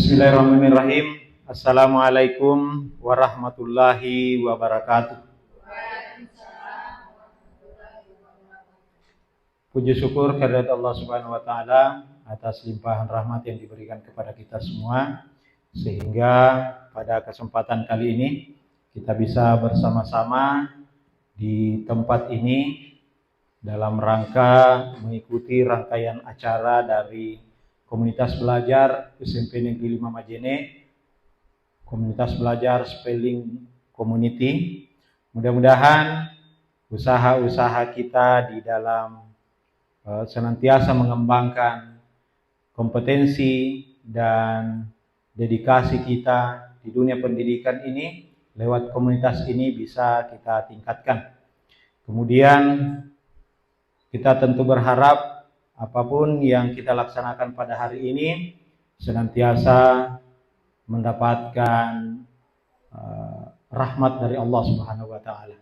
Bismillahirrahmanirrahim. Assalamualaikum warahmatullahi wabarakatuh. Puji syukur kehadirat Allah Subhanahu wa taala atas limpahan rahmat yang diberikan kepada kita semua, sehingga pada kesempatan kali ini kita bisa bersama-sama di tempat ini dalam rangka mengikuti rangkaian acara dari Komunitas Belajar SMP Negeri 5 Majene, Komunitas Belajar Spelling Community. Mudah-mudahan usaha-usaha kita di dalam senantiasa mengembangkan kompetensi dan dedikasi kita di dunia pendidikan ini lewat komunitas ini bisa kita tingkatkan. Kemudian kita tentu berharap apapun yang kita laksanakan pada hari ini senantiasa mendapatkan rahmat dari Allah Subhanahu wa taala.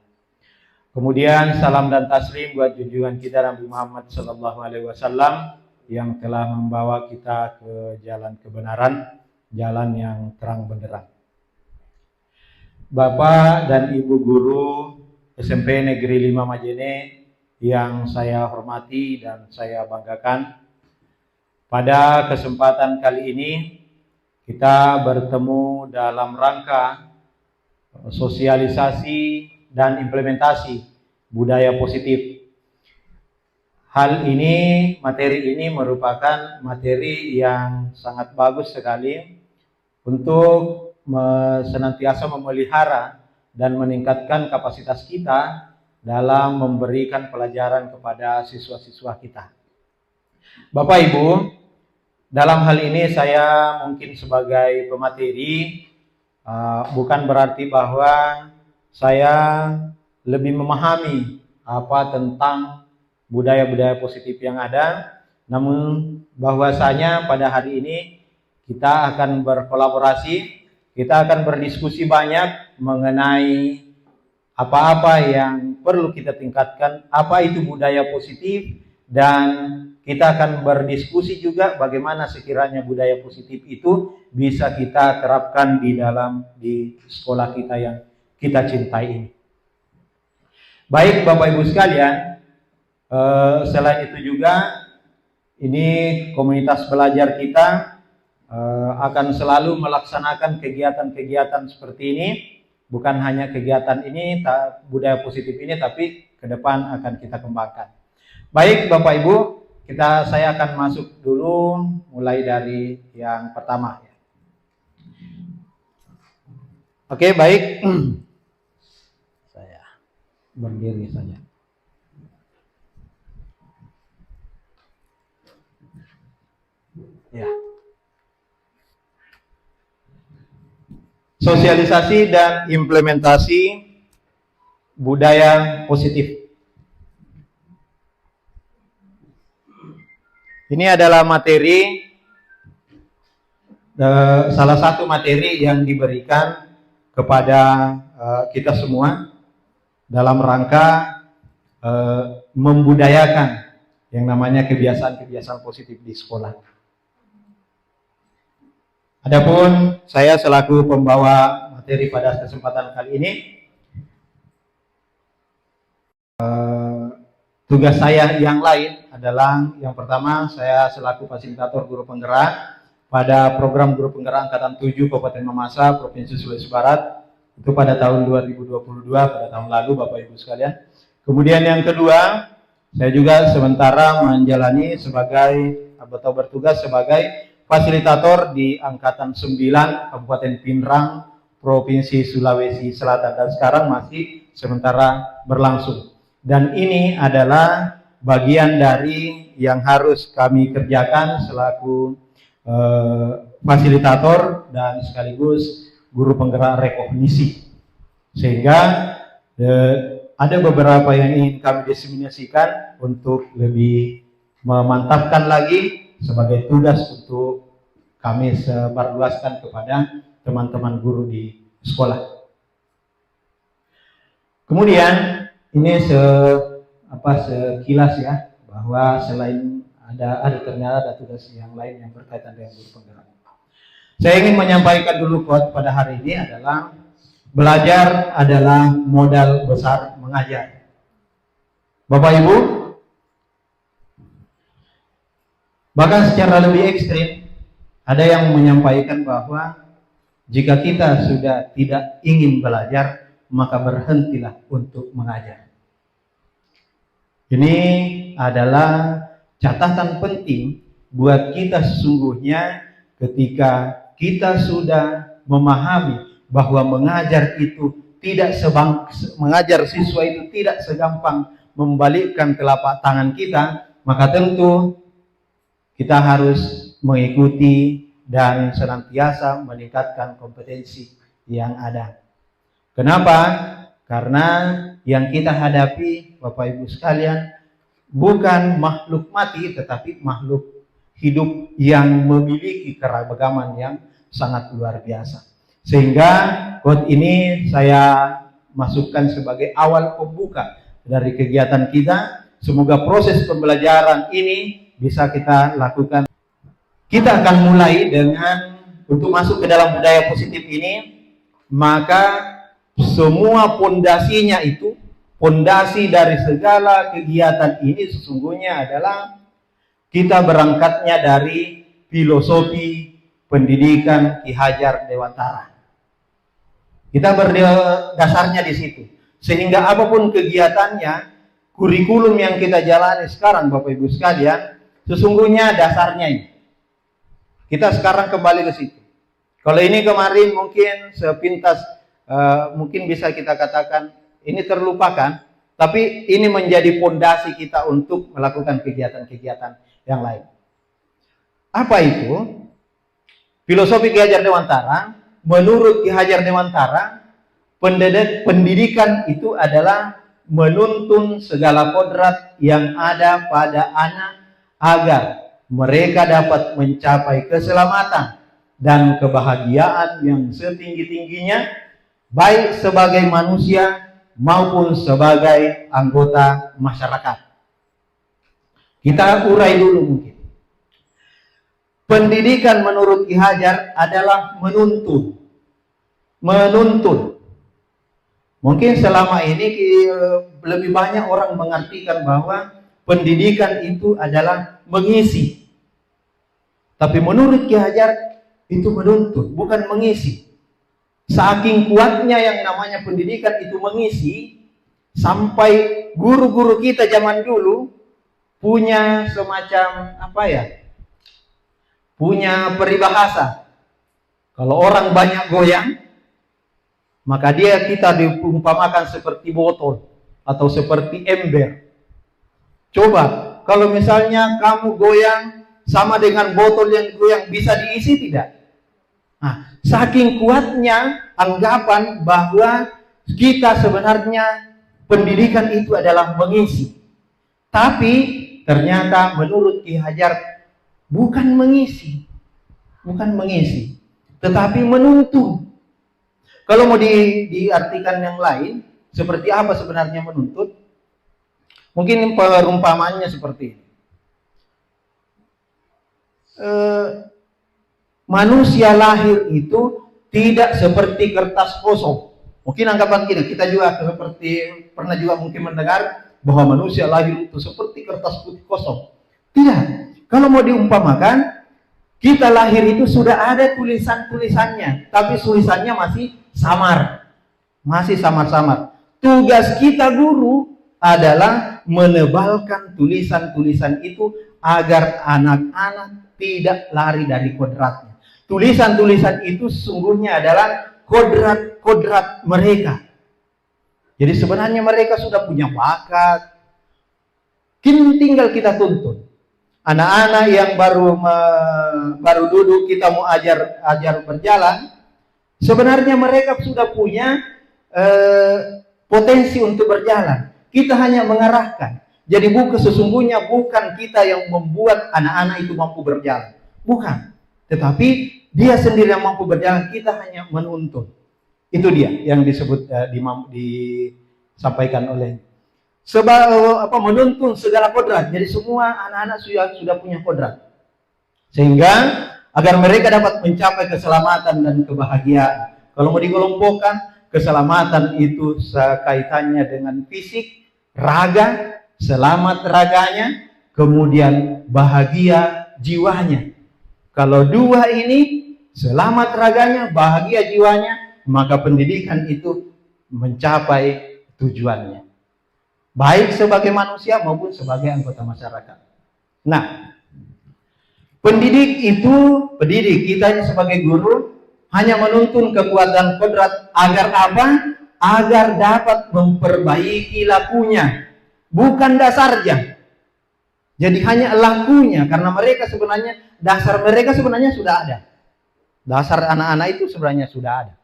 Kemudian salam dan taslim buat junjungan kita Nabi Muhammad sallallahu alaihi wasallam yang telah membawa kita ke jalan kebenaran, jalan yang terang benderang. Bapak dan Ibu guru SMP Negeri 5 Majene yang saya hormati dan saya banggakan, pada kesempatan kali ini kita bertemu dalam rangka sosialisasi dan implementasi budaya positif. Hal ini, materi ini merupakan materi yang sangat bagus sekali untuk senantiasa memelihara dan meningkatkan kapasitas kita dalam memberikan pelajaran kepada siswa-siswa kita. Bapak Ibu, dalam hal ini saya mungkin sebagai pemateri, bukan berarti bahwa saya lebih memahami apa tentang budaya-budaya positif yang ada, namun bahwasanya pada hari ini kita akan berkolaborasi, kita akan berdiskusi banyak mengenai apa-apa yang perlu kita tingkatkan, apa itu budaya positif, dan kita akan berdiskusi juga bagaimana sekiranya budaya positif itu bisa kita terapkan di sekolah kita yang kita cintai ini. Baik Bapak Ibu sekalian, selain itu juga ini komunitas belajar kita akan selalu melaksanakan kegiatan-kegiatan seperti ini. Bukan hanya kegiatan ini, budaya positif ini, tapi ke depan akan kita kembangkan. Baik Bapak Ibu, saya akan masuk dulu mulai dari yang pertama. Oke, baik. Saya berdiri saja. Ya. Sosialisasi dan implementasi budaya positif. Ini adalah materi, salah satu materi yang diberikan kepada kita semua dalam rangka membudayakan yang namanya kebiasaan-kebiasaan positif di sekolah. Adapun saya selaku pembawa materi pada kesempatan kali ini, tugas saya yang lain adalah yang pertama, saya selaku fasilitator guru penggerak pada program guru penggerak angkatan 7 Kabupaten Mamasa, Provinsi Sulawesi Barat, itu pada tahun 2022, pada tahun lalu Bapak Ibu sekalian. Kemudian yang kedua, saya juga sementara menjalani atau bertugas sebagai fasilitator di angkatan 9 Kabupaten Pinrang, Provinsi Sulawesi Selatan, dan sekarang masih sementara berlangsung. Dan ini adalah bagian dari yang harus kami kerjakan selaku fasilitator dan sekaligus guru penggerak rekognisi. Sehingga ada beberapa yang ingin kami diseminasikan untuk lebih memantapkan lagi sebagai tugas untuk kami sebarluaskan kepada teman-teman guru di sekolah. Kemudian ini sekilas ya, bahwa selain ternyata ada tugas yang lain yang berkaitan dengan guru penggerak. Saya ingin menyampaikan dulu quote pada hari ini adalah belajar adalah modal besar mengajar. Bapak Ibu, bahkan secara lebih ekstrim, ada yang menyampaikan bahwa jika kita sudah tidak ingin belajar, maka berhentilah untuk mengajar. Ini adalah catatan penting buat kita sesungguhnya ketika kita sudah memahami bahwa mengajar siswa itu tidak segampang membalikkan telapak tangan kita, maka tentu kita harus mengikuti dan senantiasa meningkatkan kompetensi yang ada. Kenapa? Karena yang kita hadapi, Bapak Ibu sekalian, bukan makhluk mati, tetapi makhluk hidup yang memiliki keragaman yang sangat luar biasa. Sehingga quote ini saya masukkan sebagai awal pembuka dari kegiatan kita. Semoga proses pembelajaran ini bisa kita lakukan. Kita akan mulai dengan untuk masuk ke dalam budaya positif ini, maka semua pondasinya itu, pondasi dari segala kegiatan ini sesungguhnya adalah kita berangkatnya dari filosofi pendidikan Ki Hajar Dewantara. Kita berdasarnya di situ. Sehingga apapun kegiatannya, kurikulum yang kita jalani sekarang Bapak Ibu sekalian, sesungguhnya dasarnya ini. Kita sekarang kembali ke situ. Kalau ini kemarin mungkin sepintas, mungkin bisa kita katakan ini terlupakan, tapi ini menjadi pondasi kita untuk melakukan kegiatan-kegiatan yang lain. Apa itu? Filosofi Ki Hajar Dewantara, menurut Ki Hajar Dewantara, pendidikan itu adalah menuntun segala kodrat yang ada pada anak agar mereka dapat mencapai keselamatan dan kebahagiaan yang setinggi-tingginya, baik sebagai manusia maupun sebagai anggota masyarakat. Kita urai dulu mungkin. Pendidikan menurut Ki Hajar adalah menuntun. Menuntun. Mungkin selama ini lebih banyak orang mengartikan bahwa pendidikan itu adalah mengisi. Tapi menurut Ki Hajar itu menuntun, bukan mengisi. Saking kuatnya yang namanya pendidikan itu mengisi, sampai guru-guru kita zaman dulu punya semacam punya peribahasa. Kalau orang banyak goyang, maka kita diumpamakan seperti botol atau seperti ember. Coba, kalau misalnya kamu goyang sama dengan botol yang goyang, bisa diisi tidak? Nah, saking kuatnya anggapan bahwa kita sebenarnya pendidikan itu adalah mengisi. Tapi ternyata menurut Ki Hajar bukan mengisi, tetapi menuntun. Kalau mau diartikan yang lain, seperti apa sebenarnya menuntut? Mungkin perumpamaannya seperti ini. Manusia lahir itu tidak seperti kertas kosong. Mungkin anggapan kita juga seperti pernah juga mungkin mendengar bahwa manusia lahir itu seperti kertas putih kosong. Tidak. Kalau mau diumpamakan, kita lahir itu sudah ada tulisan-tulisannya, tapi tulisannya masih samar. Masih samar-samar. Tugas kita guru adalah menebalkan tulisan-tulisan itu agar anak-anak tidak lari dari kodratnya. Tulisan-tulisan itu sesungguhnya adalah kodrat-kodrat mereka. Jadi sebenarnya mereka sudah punya bakat. Tinggal kita tuntun. Anak-anak yang baru duduk kita mau ajar berjalan, sebenarnya mereka sudah punya potensi untuk berjalan. Kita hanya mengarahkan. Jadi sesungguhnya bukan kita yang membuat anak-anak itu mampu berjalan. Bukan. Tetapi dia sendiri yang mampu berjalan, kita hanya menuntun. Itu dia yang disebut disampaikan oleh menuntun segala kodrat. Jadi semua anak-anak sudah punya kodrat. Sehingga agar mereka dapat mencapai keselamatan dan kebahagiaan. Kalau mau dikelompokkan, keselamatan itu kaitannya dengan fisik, raga, selamat raganya, kemudian bahagia jiwanya. Kalau dua ini, selamat raganya, bahagia jiwanya, maka pendidikan itu mencapai tujuannya. Baik sebagai manusia maupun sebagai anggota masyarakat. Nah, pendidik kita sebagai guru hanya menuntun kekuatan kodrat agar apa? Agar dapat memperbaiki lakunya, bukan dasarnya. Jadi hanya lakunya, karena mereka sebenarnya, dasar mereka sebenarnya sudah ada. Dasar anak-anak itu sebenarnya sudah ada.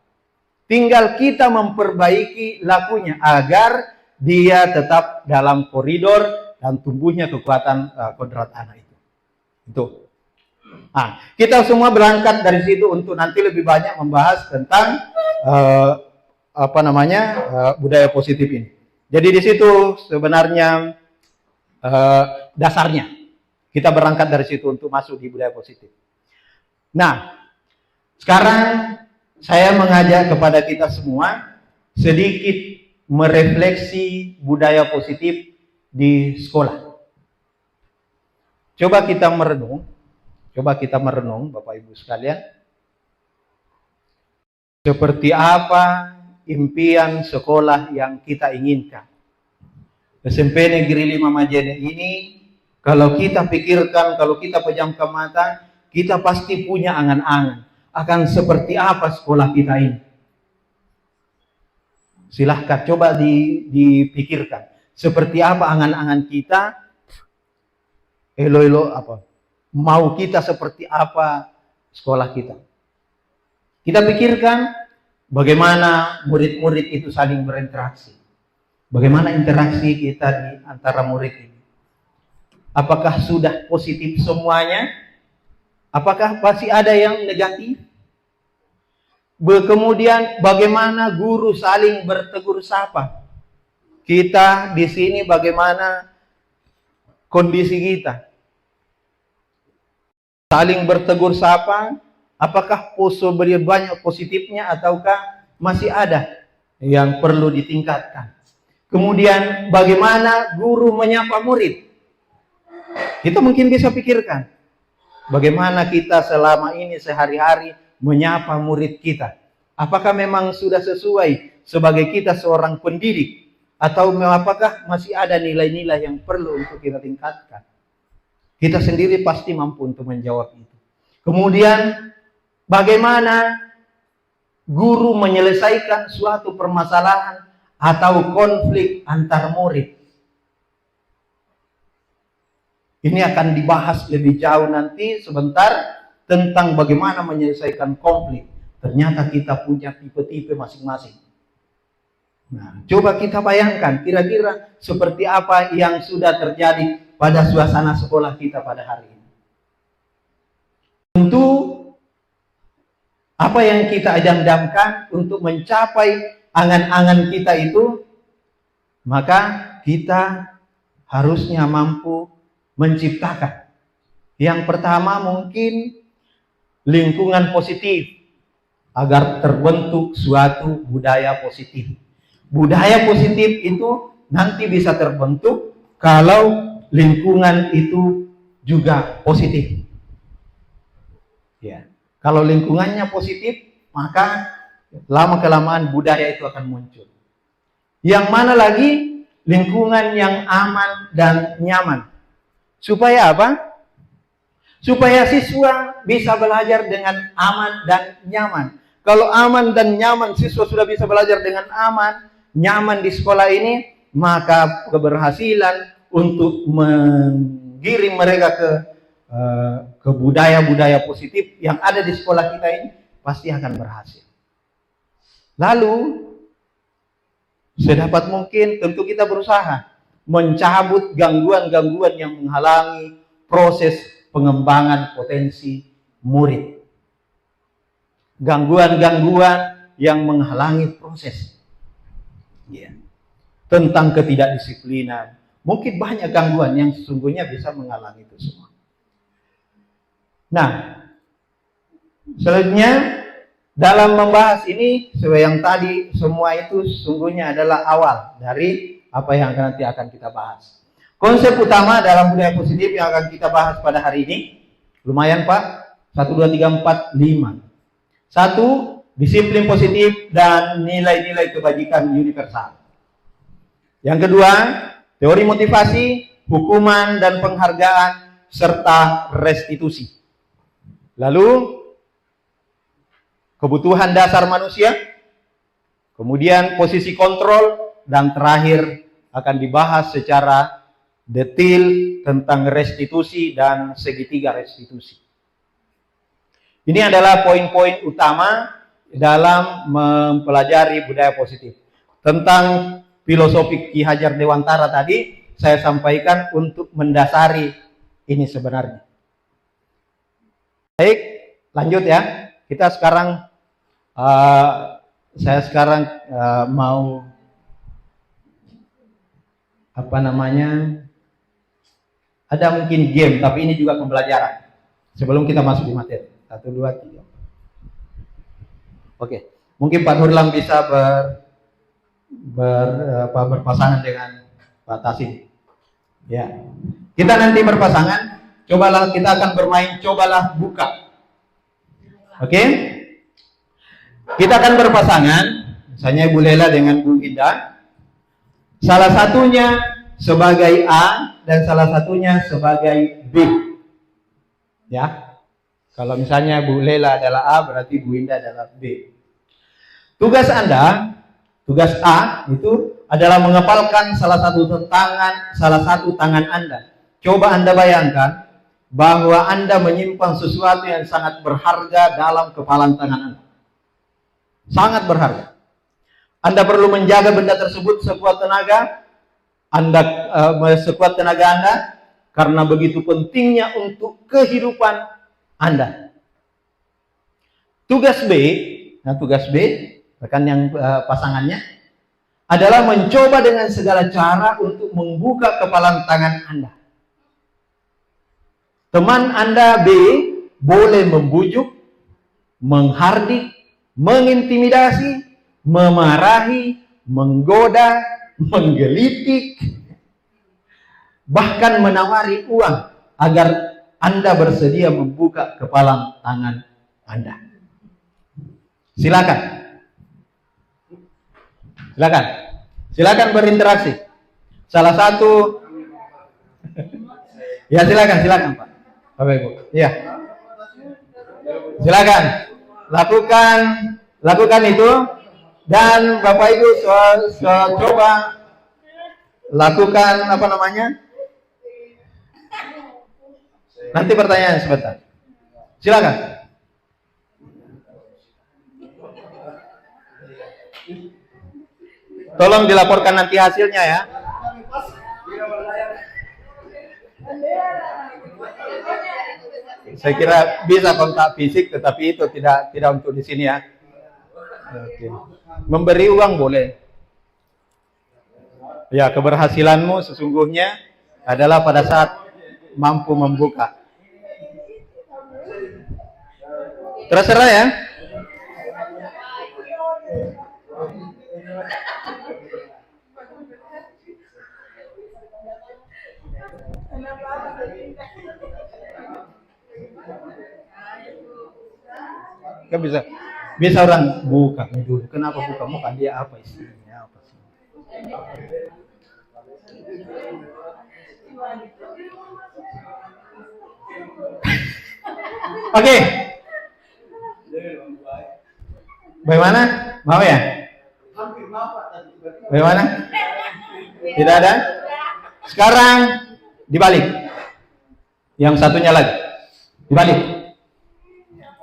Tinggal kita memperbaiki lakunya agar dia tetap dalam koridor dan tumbuhnya kekuatan kodrat anak itu. Itu. Nah, kita semua berangkat dari situ untuk nanti lebih banyak membahas tentang budaya positif ini. Jadi di situ sebenarnya dasarnya kita berangkat dari situ untuk masuk di budaya positif. Nah, sekarang saya mengajak kepada kita semua sedikit merefleksi budaya positif di sekolah. Coba kita merenung, Bapak Ibu sekalian. Seperti apa impian sekolah yang kita inginkan? SMP Negeri 5 Majene ini, kalau kita pikirkan, kalau kita pejamkan mata, kita pasti punya angan-angan akan seperti apa sekolah kita ini. Silahkan coba dipikirkan. Seperti apa angan-angan kita, mau kita seperti apa sekolah kita. Kita pikirkan bagaimana murid-murid itu saling berinteraksi. Bagaimana interaksi kita di antara murid ini. Apakah sudah positif semuanya? Apakah masih ada yang negatif? Kemudian bagaimana guru saling bertegur sapa? Kita di sini bagaimana kondisi kita? Saling bertegur sapa, apakah banyak positifnya ataukah masih ada yang perlu ditingkatkan? Kemudian bagaimana guru menyapa murid? Kita mungkin bisa pikirkan bagaimana kita selama ini sehari-hari menyapa murid kita. Apakah memang sudah sesuai sebagai kita seorang pendidik? Atau apakah masih ada nilai-nilai yang perlu untuk kita tingkatkan? Kita sendiri pasti mampu untuk menjawab itu. Kemudian bagaimana guru menyelesaikan suatu permasalahan atau konflik antar murid? Ini akan dibahas lebih jauh nanti sebentar tentang bagaimana menyelesaikan konflik. Ternyata kita punya tipe-tipe masing-masing. Nah, coba kita bayangkan kira-kira seperti apa yang sudah terjadi pada suasana sekolah kita pada hari ini. Tentu apa yang kita idam-idamkan untuk mencapai angan-angan kita itu, maka kita harusnya mampu menciptakan. Yang pertama mungkin lingkungan positif agar terbentuk suatu budaya positif. Budaya positif itu nanti bisa terbentuk kalau lingkungan itu juga positif. Ya, kalau lingkungannya positif, maka lama-kelamaan budaya itu akan muncul. Yang mana lagi? Lingkungan yang aman dan nyaman. Supaya apa? Supaya siswa bisa belajar dengan aman dan nyaman. Kalau aman dan nyaman, siswa sudah bisa belajar dengan aman, nyaman di sekolah ini, maka keberhasilan untuk menggiring mereka ke budaya-budaya positif yang ada di sekolah kita ini pasti akan berhasil. Lalu sedapat mungkin tentu kita berusaha mencabut gangguan-gangguan yang menghalangi proses pengembangan potensi murid. Gangguan-gangguan yang menghalangi proses. Ya. Tentang ketidakdisiplinan. Mungkin banyak gangguan yang sesungguhnya bisa menghalangi itu semua. Nah, Selanjutnya, dalam membahas ini, sesuai yang tadi, semua itu sungguhnya adalah awal dari apa yang nanti akan kita bahas. Konsep utama dalam budaya positif yang akan kita bahas pada hari ini, lumayan Pak, 1, 2, 3, 4, 5. 1, disiplin positif dan nilai-nilai kebajikan universal. Yang kedua, teori motivasi, hukuman dan penghargaan, serta restitusi. Lalu, kebutuhan dasar manusia, kemudian posisi kontrol, dan terakhir akan dibahas secara detail tentang restitusi dan segitiga restitusi. Ini adalah poin-poin utama dalam mempelajari budaya positif. Tentang filosofi Ki Hajar Dewantara tadi, saya sampaikan untuk mendasari ini sebenarnya. Baik, lanjut ya. Kita sekarang, saya sekarang mau ada mungkin game, tapi ini juga pembelajaran. Sebelum kita masuk di materi. 1, 2, 3. Oke, mungkin Pak Nurlam bisa berpasangan dengan Pak Tasim. Ya, kita nanti berpasangan. Cobalah, kita akan bermain cobalah buka. Oke, kita akan berpasangan. Misalnya Ibu Lela dengan Bu Ida. Salah satunya sebagai A dan salah satunya sebagai B. Ya, kalau misalnya Bu Lela adalah A, berarti Bu Indah adalah B. Tugas Anda, tugas A itu adalah mengepalkan salah satu tangan Anda. Coba Anda bayangkan bahwa Anda menyimpan sesuatu yang sangat berharga dalam kepalan tangan Anda. Sangat berharga. Anda perlu menjaga benda tersebut sekuat tenaga Anda, karena begitu pentingnya untuk kehidupan Anda. Tugas B, rekan yang pasangannya, adalah mencoba dengan segala cara untuk membuka kepalan tangan Anda. Teman Anda B boleh membujuk, menghardik, mengintimidasi, memarahi, menggoda, menggelitik, bahkan menawari uang agar Anda bersedia membuka kepalan tangan Anda. Silakan berinteraksi. Salah satu, ya silakan Pak, Bapak Ibu. Ya, silakan lakukan itu, dan Bapak Ibu coba lakukan nanti pertanyaan sebentar. Silakan. Tolong dilaporkan nanti hasilnya ya. Saya kira bisa kontak fisik, tetapi itu tidak untuk di sini ya. Oke. Memberi uang boleh. Ya, keberhasilanmu sesungguhnya adalah pada saat mampu membuka. Terserah ya. Kan bisa orang buka dulu. Kenapa buka muka dia, apa isinya, apa sih? Oke. Bagaimana? Mau ya? Bagaimana? Tidak ada? Sekarang dibalik. Yang satunya lagi. Dibalik.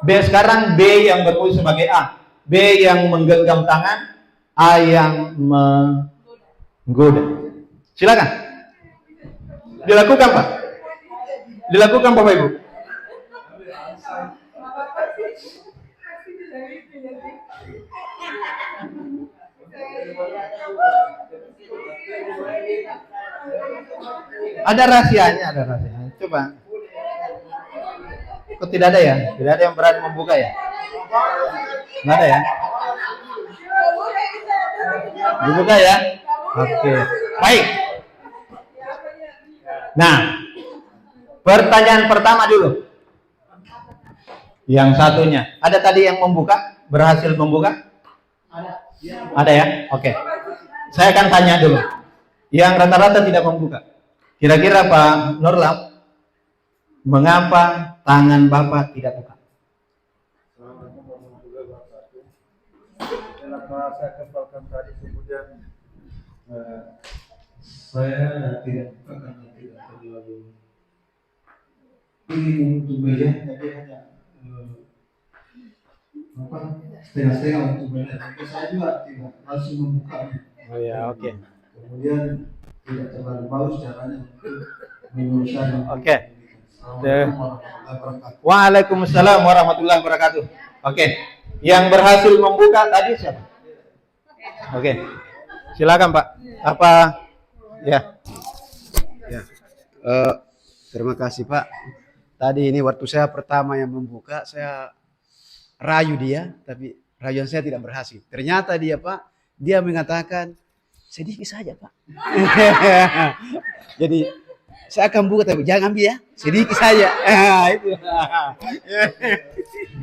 Sekarang B yang berfungsi sebagai A. B yang menggenggam tangan, A yang menggoda. Silakan. Dilakukan Pak. Dilakukan Bapak Ibu. Ada rahasianya. Coba. Kok tidak ada ya? Tidak ada yang berani membuka ya? Nggak ada ya? Dibuka ya? Oke. Baik. Nah, pertanyaan pertama dulu. Yang satunya. Ada tadi yang membuka? Berhasil membuka? Ada ya? Oke. Saya akan tanya dulu. Yang rata-rata tidak membuka. Kira-kira Pak Nurlam, mengapa tangan Bapak tidak buka? Saya kepalkan tadi, kemudian saya tidak buka karena tidak terlalu ingin untuk melihat, tapi hanya setengah-setengah untuk melihat. Tapi saya juga tidak langsung membukanya. Oh ya, oke. Kemudian tidak terlalu bagus caranya untuk menyelesaikan. Oke. Waalaikumsalam warahmatullahi wabarakatuh. Oke. Yang berhasil membuka tadi siapa? Oke. Silakan Pak. Apa? Ya. Ya. Terima kasih Pak. Tadi ini waktu saya pertama yang membuka, saya rayu dia, tapi rayuan saya tidak berhasil. Ternyata dia Pak, dia mengatakan sedikit saja Pak. Jadi saya akan buka tapi jangan ambil ya, sedikit saja. Itu.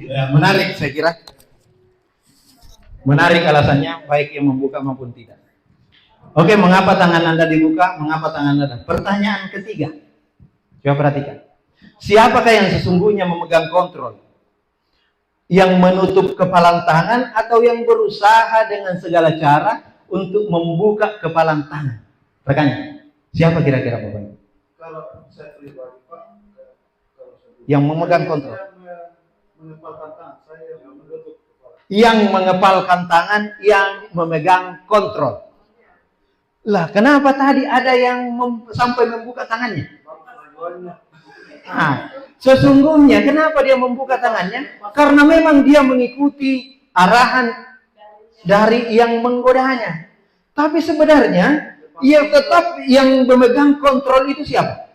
Ya, menarik saya kira. Menarik alasannya, baik yang membuka maupun tidak. Oke, mengapa tangan Anda dibuka? Mengapa tangan Anda? Pertanyaan ketiga. Coba perhatikan. Siapakah yang sesungguhnya memegang kontrol? Yang menutup kepalan tangan atau yang berusaha dengan segala cara untuk membuka kepalan tangan? Rekannya, siapa kira-kira Bapak? Kalau saya pribadi Pak, Yang memegang kontrol. mengepalkan tangan, saya menutup kepala. Yang mengepalkan tangan, yang memegang kontrol. Lah, kenapa tadi ada yang sampai membuka tangannya? Nah, sesungguhnya kenapa dia membuka tangannya? Karena memang dia mengikuti arahan dari yang menggodanya. Tapi sebenarnya, ia tetap yang memegang kontrol itu siapa?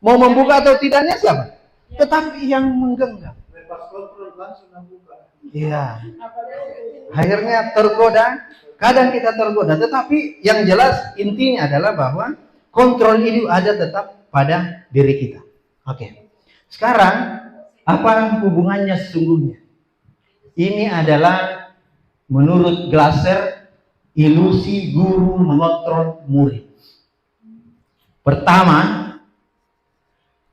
Mau membuka atau tidaknya siapa? Tetapi yang menggenggam. Lepas kontrol langsung membuka. Iya. Akhirnya tergoda. Kadang kita tergoda. Tetapi yang jelas intinya adalah bahwa kontrol itu ada tetap pada diri kita. Oke. Sekarang apa hubungannya sesungguhnya? Ini adalah menurut Glasser ilusi guru mengontrol murid. Pertama,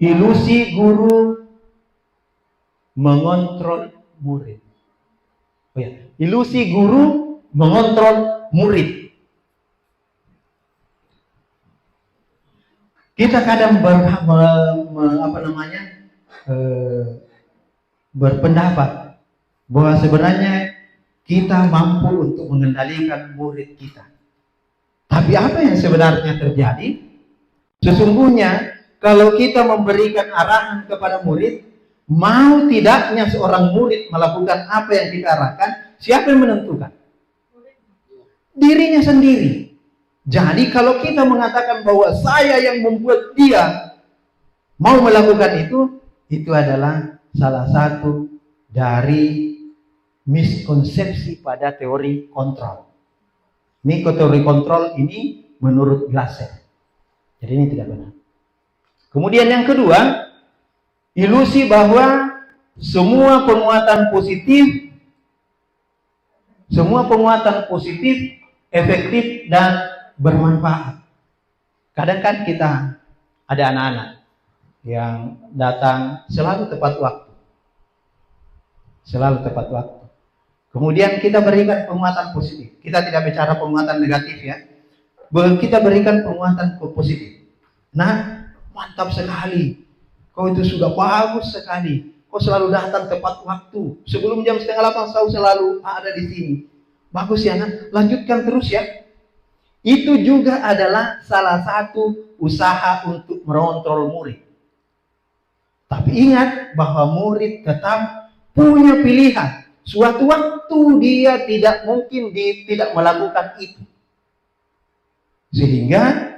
ilusi guru mengontrol murid. Oh ya, ilusi guru mengontrol murid. Kita kadang berpendapat bahwa sebenarnya kita mampu untuk mengendalikan murid kita. Tapi apa yang sebenarnya terjadi? Sesungguhnya kalau kita memberikan arahan kepada murid, mau tidaknya seorang murid melakukan apa yang kita arahkan, siapa yang menentukan? Dirinya sendiri. Jadi kalau kita mengatakan bahwa saya yang membuat dia mau melakukan itu adalah salah satu dari miskonsepsi pada teori kontrol. Teori kontrol ini menurut Glasser. Jadi ini tidak benar. Kemudian yang kedua, ilusi bahwa semua penguatan positif efektif dan bermanfaat. Kadang kan kita ada anak-anak yang datang selalu tepat waktu. Kemudian kita berikan penguatan positif. Kita tidak bicara penguatan negatif ya. Kita berikan penguatan positif. Nah, mantap sekali. Kau itu sudah bagus sekali. Kau selalu datang tepat waktu. Sebelum jam 7:30 kau selalu ada di sini. Bagus ya, nak. Lanjutkan terus ya. Itu juga adalah salah satu usaha untuk mengontrol murid. Tapi ingat bahwa murid tetap punya pilihan. Suatu waktu dia tidak mungkin tidak melakukan itu. Sehingga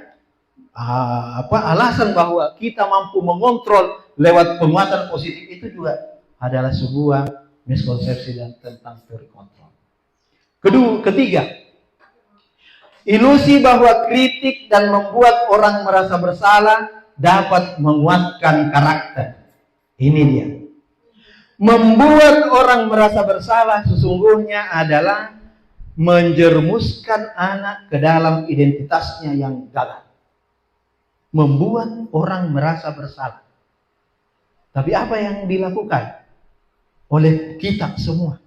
alasan bahwa kita mampu mengontrol lewat penguatan positif itu juga adalah sebuah miskonsepsi dan tentang teori kontrol. Ketiga, ilusi bahwa kritik dan membuat orang merasa bersalah dapat menguatkan karakter. Ini dia. Membuat orang merasa bersalah sesungguhnya adalah menjerumuskan anak ke dalam identitasnya yang gagal. Membuat orang merasa bersalah. Tapi apa yang dilakukan oleh kita semua?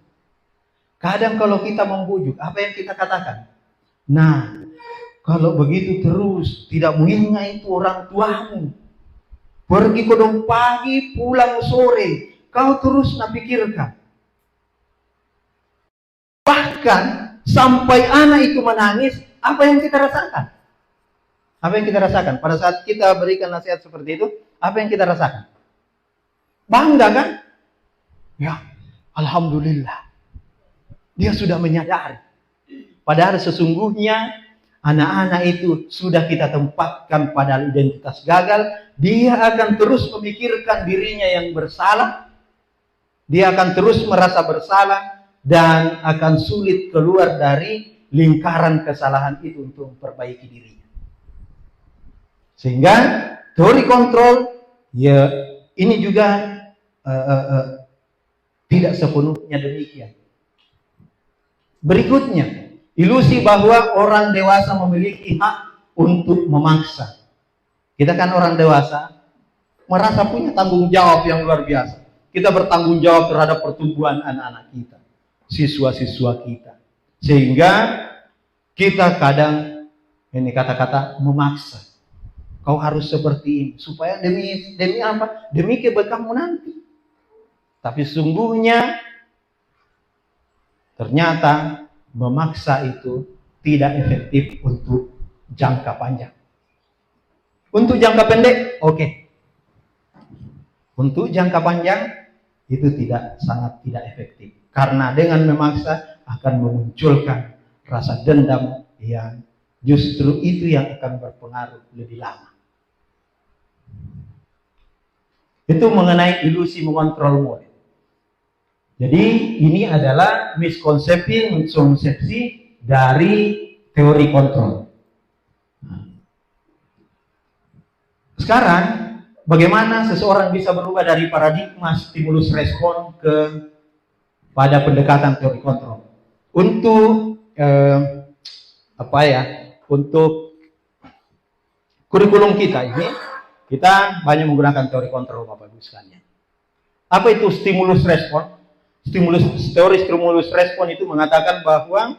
Kadang kalau kita membujuk, apa yang kita katakan? Nah, kalau begitu terus, tidak muhimnya itu orang tuamu. Pergi kodong pagi, pulang sore. Kau terus napikirkan. Bahkan sampai anak itu menangis, apa yang kita rasakan? Apa yang kita rasakan? Pada saat kita berikan nasihat seperti itu, apa yang kita rasakan? Bangga kan? Ya, alhamdulillah. Dia sudah menyadari. Padahal sesungguhnya anak-anak itu sudah kita tempatkan pada identitas gagal. Dia akan terus memikirkan dirinya yang bersalah. Dia akan terus merasa bersalah dan akan sulit keluar dari lingkaran kesalahan itu untuk memperbaiki dirinya. Sehingga teori kontrol ya ini juga tidak sepenuhnya demikian. Berikutnya, ilusi bahwa orang dewasa memiliki hak untuk memaksa. Kita kan orang dewasa merasa punya tanggung jawab yang luar biasa. Kita bertanggung jawab terhadap pertumbuhan anak-anak kita, siswa-siswa kita. Sehingga kita kadang ini kata-kata memaksa. Kau harus seperti ini supaya demi apa? Demi kebaikanmu nanti. Tapi sesungguhnya ternyata memaksa itu tidak efektif untuk jangka panjang. Untuk jangka pendek, oke. Untuk jangka panjang itu sangat tidak efektif. Karena dengan memaksa akan memunculkan rasa dendam yang justru itu yang akan berpengaruh lebih lama. Itu mengenai ilusi mengontrol murid. Jadi ini adalah miskonsepsi dari teori kontrol. Sekarang, bagaimana seseorang bisa berubah dari paradigma stimulus respon pada pendekatan teori kontrol? Untuk untuk kurikulum kita ini, kita banyak menggunakan teori kontrol, Bapak Ibu sekalian. Apa itu stimulus respon? Teori stimulus respon itu mengatakan bahwa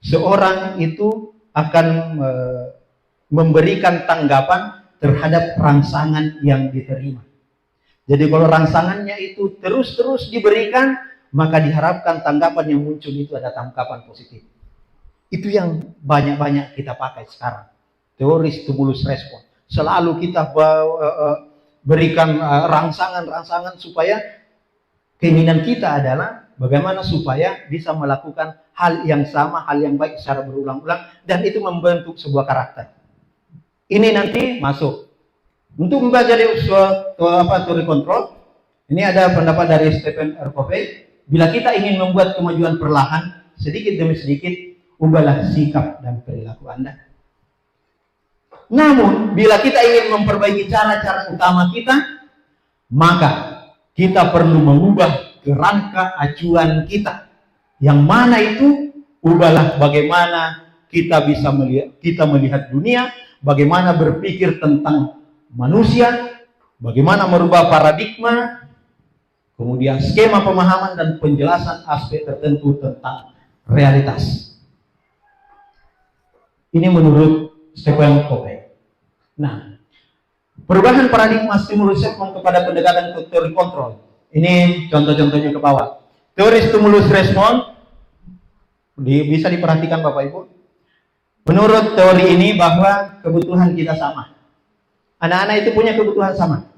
seorang itu akan memberikan tanggapan terhadap rangsangan yang diterima. Jadi kalau rangsangannya itu terus-terus diberikan, maka diharapkan tanggapan yang muncul itu ada tanggapan positif. Itu yang banyak-banyak kita pakai sekarang. Teori stimulus respon. Selalu kita berikan rangsangan-rangsangan supaya keinginan kita adalah bagaimana supaya bisa melakukan hal yang sama, hal yang baik secara berulang-ulang, dan itu membentuk sebuah karakter. Ini nanti masuk. Untuk mempelajari teori kontrol, ini ada pendapat dari Stephen R. Covey. Bila kita ingin membuat kemajuan perlahan, sedikit demi sedikit, ubahlah sikap dan perilaku Anda. Namun, bila kita ingin memperbaiki cara-cara utama kita, maka kita perlu mengubah kerangka acuan kita. Yang mana itu, ubahlah bagaimana kita melihat dunia, bagaimana berpikir tentang manusia, bagaimana merubah paradigma, kemudian skema pemahaman dan penjelasan aspek tertentu tentang realitas. Ini menurut Stephen Covey. Nah, perubahan paradigma stimulus respon kepada pendekatan teori kontrol. Ini contoh-contohnya ke bawah. Teori stimulus respon bisa diperhatikan Bapak Ibu. Menurut teori ini bahwa kebutuhan kita sama. Anak-anak itu punya kebutuhan sama.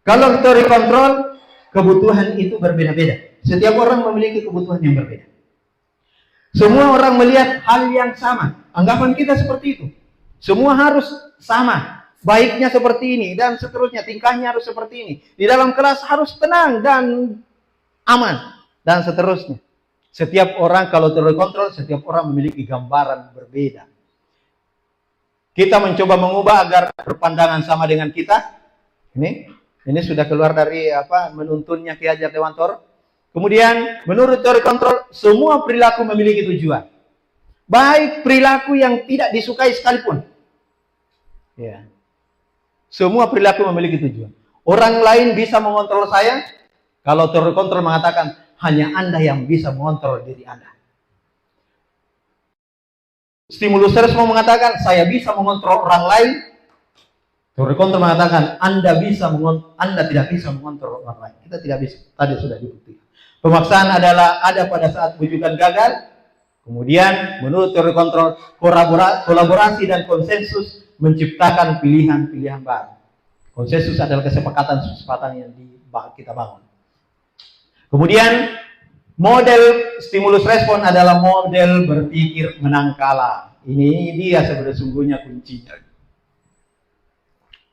Kalau teori kontrol, kebutuhan itu berbeda-beda. Setiap orang memiliki kebutuhan yang berbeda. Semua orang melihat hal yang sama. Anggapan kita seperti itu. Semua harus sama. baiknya seperti ini, dan seterusnya, tingkahnya harus seperti ini. Di dalam kelas harus tenang dan aman, dan seterusnya. Setiap orang kalau terkontrol, setiap orang memiliki gambaran berbeda. Kita mencoba mengubah agar berpandangan sama dengan kita. Ini sudah keluar dari menuntunnya Ki Hajar Dewantoro. Kemudian menurut teori kontrol, semua perilaku memiliki tujuan. Baik perilaku yang tidak disukai sekalipun. Ya. Semua perilaku memiliki tujuan. Orang lain bisa mengontrol saya. Kalau teori kontrol mengatakan hanya Anda yang bisa mengontrol diri Anda. Stimulus respon mengatakan saya bisa mengontrol orang lain. Teori kontrol mengatakan Anda tidak bisa mengontrol orang lain. Kita tidak bisa. Tadi sudah dibuktikan. Pemaksaan adalah ada pada saat bujukan gagal. Kemudian menurut teori kontrol, kolaborasi dan konsensus menciptakan pilihan-pilihan baru. Konsensus adalah kesepakatan yang kita bangun. Kemudian model stimulus respon adalah model berpikir menang kalah. Ini dia sesungguhnya kuncinya.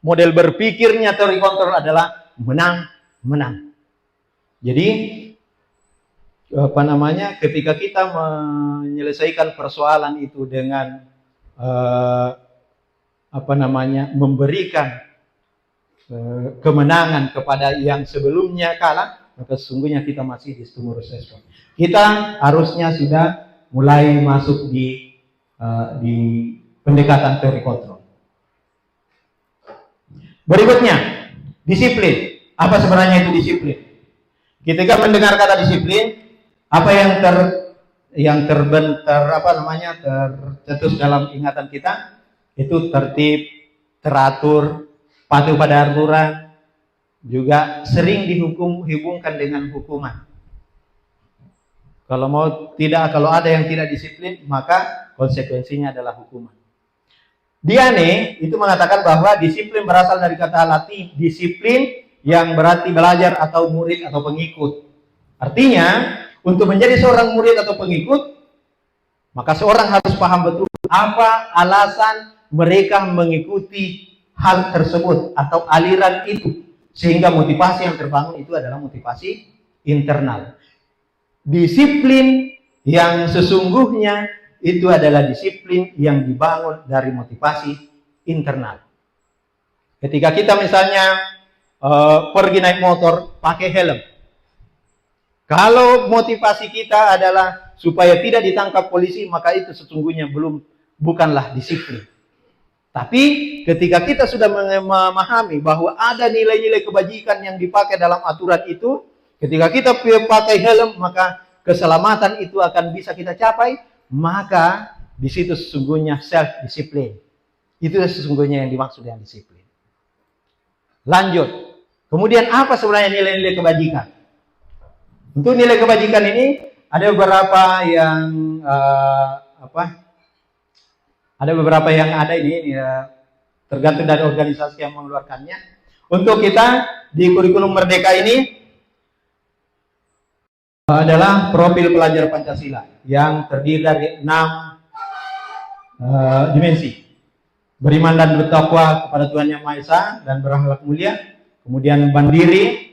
Model berpikirnya teori kontrol adalah menang. Jadi ketika kita menyelesaikan persoalan itu dengan memberikan kemenangan kepada yang sebelumnya kalah, maka sesungguhnya kita masih di stimulus respon. Kita harusnya sudah mulai masuk di pendekatan teori kontrol. Berikutnya, disiplin. Apa sebenarnya itu disiplin? Ketika mendengar kata disiplin, apa yang tercetus dalam ingatan kita itu tertib, teratur, patuh pada aturan, juga sering dihubungkan dengan hukuman. Kalau ada yang tidak disiplin, maka konsekuensinya adalah hukuman. Diane itu mengatakan bahwa disiplin berasal dari kata Latin disiplin yang berarti belajar atau murid atau pengikut. Artinya, untuk menjadi seorang murid atau pengikut, maka seorang harus paham betul apa alasan mereka mengikuti hal tersebut atau aliran itu. Sehingga motivasi yang terbangun itu adalah motivasi internal. Disiplin yang sesungguhnya itu adalah disiplin yang dibangun dari motivasi internal. Ketika kita misalnya pergi naik motor, pakai helm. Kalau motivasi kita adalah supaya tidak ditangkap polisi, maka itu sesungguhnya bukanlah disiplin. Tapi ketika kita sudah memahami bahwa ada nilai-nilai kebajikan yang dipakai dalam aturan itu, ketika kita pakai helm, maka keselamatan itu akan bisa kita capai, maka di situ sesungguhnya self-disiplin. Itu sesungguhnya yang dimaksud dengan disiplin. Lanjut. Kemudian apa sebenarnya nilai-nilai kebajikan? Untuk nilai kebajikan ini ada beberapa yang ada ini tergantung dari organisasi yang mengeluarkannya. Untuk kita di kurikulum Merdeka ini adalah profil pelajar Pancasila yang terdiri dari 6 dimensi. Beriman dan bertakwa kepada Tuhan Yang Maha Esa dan berakhlak mulia. Kemudian mandiri,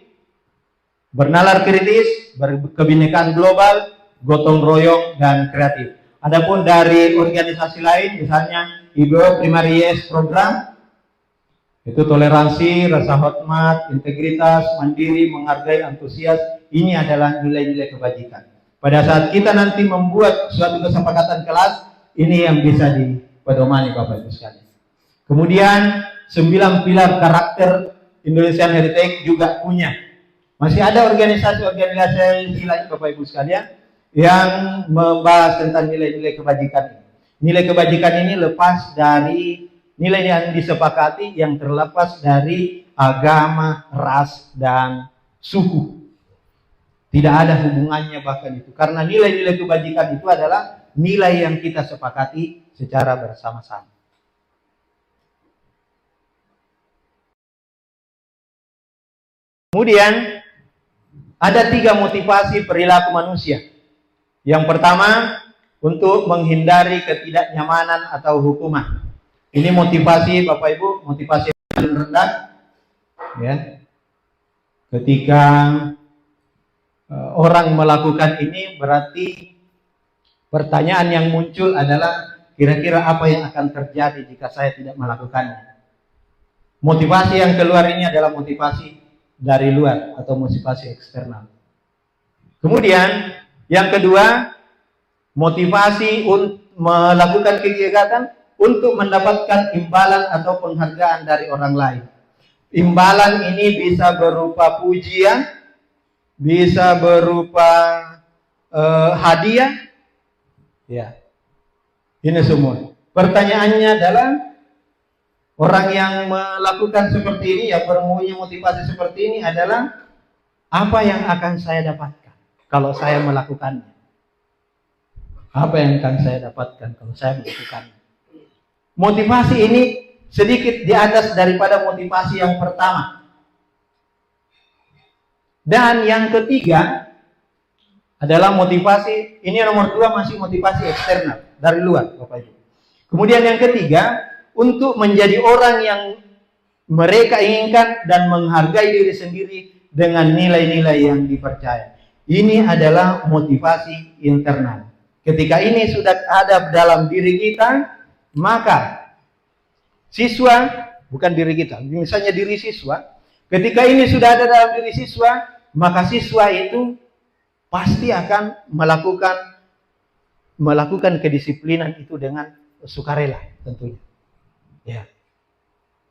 bernalar kritis, berkebinekaan global, gotong royong, dan kreatif. Adapun dari organisasi lain, misalnya IBO Primary Yes Program, itu toleransi, rasa hormat, integritas, mandiri, menghargai, antusias. Ini adalah nilai-nilai kebajikan. Pada saat kita nanti membuat suatu kesepakatan kelas, ini yang bisa dipedomani Bapak Ibu sekalian. Kemudian 9 pilar karakter Indonesian Heritage juga punya. Masih ada organisasi-organisasi lain Bapak Ibu sekalian yang membahas tentang nilai-nilai kebajikan ini. Nilai kebajikan ini lepas dari nilai yang disepakati yang terlepas dari agama, ras, dan suku. Tidak ada hubungannya bahkan itu. Karena nilai-nilai kebajikan itu adalah nilai yang kita sepakati secara bersama-sama. Kemudian ada 3 motivasi perilaku manusia. Yang pertama, untuk menghindari ketidaknyamanan atau hukuman. Ini motivasi Bapak Ibu, motivasi yang paling rendah. Ya. Ketika orang melakukan ini, berarti pertanyaan yang muncul adalah kira-kira apa yang akan terjadi jika saya tidak melakukannya. Motivasi yang keluar ini adalah motivasi dari luar atau motivasi eksternal. Kemudian yang kedua, motivasi untuk melakukan kegiatan untuk mendapatkan imbalan atau penghargaan dari orang lain. Imbalan ini bisa berupa pujian, bisa berupa hadiah, ya. Ini semua. Pertanyaannya adalah orang yang melakukan seperti ini, yang mempunyai motivasi seperti ini adalah apa yang akan saya dapatkan kalau saya melakukannya? Apa yang akan saya dapatkan kalau saya melakukannya? Motivasi ini sedikit di atas daripada motivasi yang pertama. Dan yang ketiga adalah motivasi, ini nomor 2 masih motivasi eksternal, dari luar Bapak Ibu. Kemudian yang ketiga, untuk menjadi orang yang mereka inginkan dan menghargai diri sendiri dengan nilai-nilai yang dipercaya. Ini adalah motivasi internal. Ketika ini sudah ada dalam diri kita, maka siswa, bukan diri kita, misalnya diri siswa, ketika ini sudah ada dalam diri siswa, maka siswa itu pasti akan melakukan kedisiplinan itu dengan sukarela tentunya. Ya.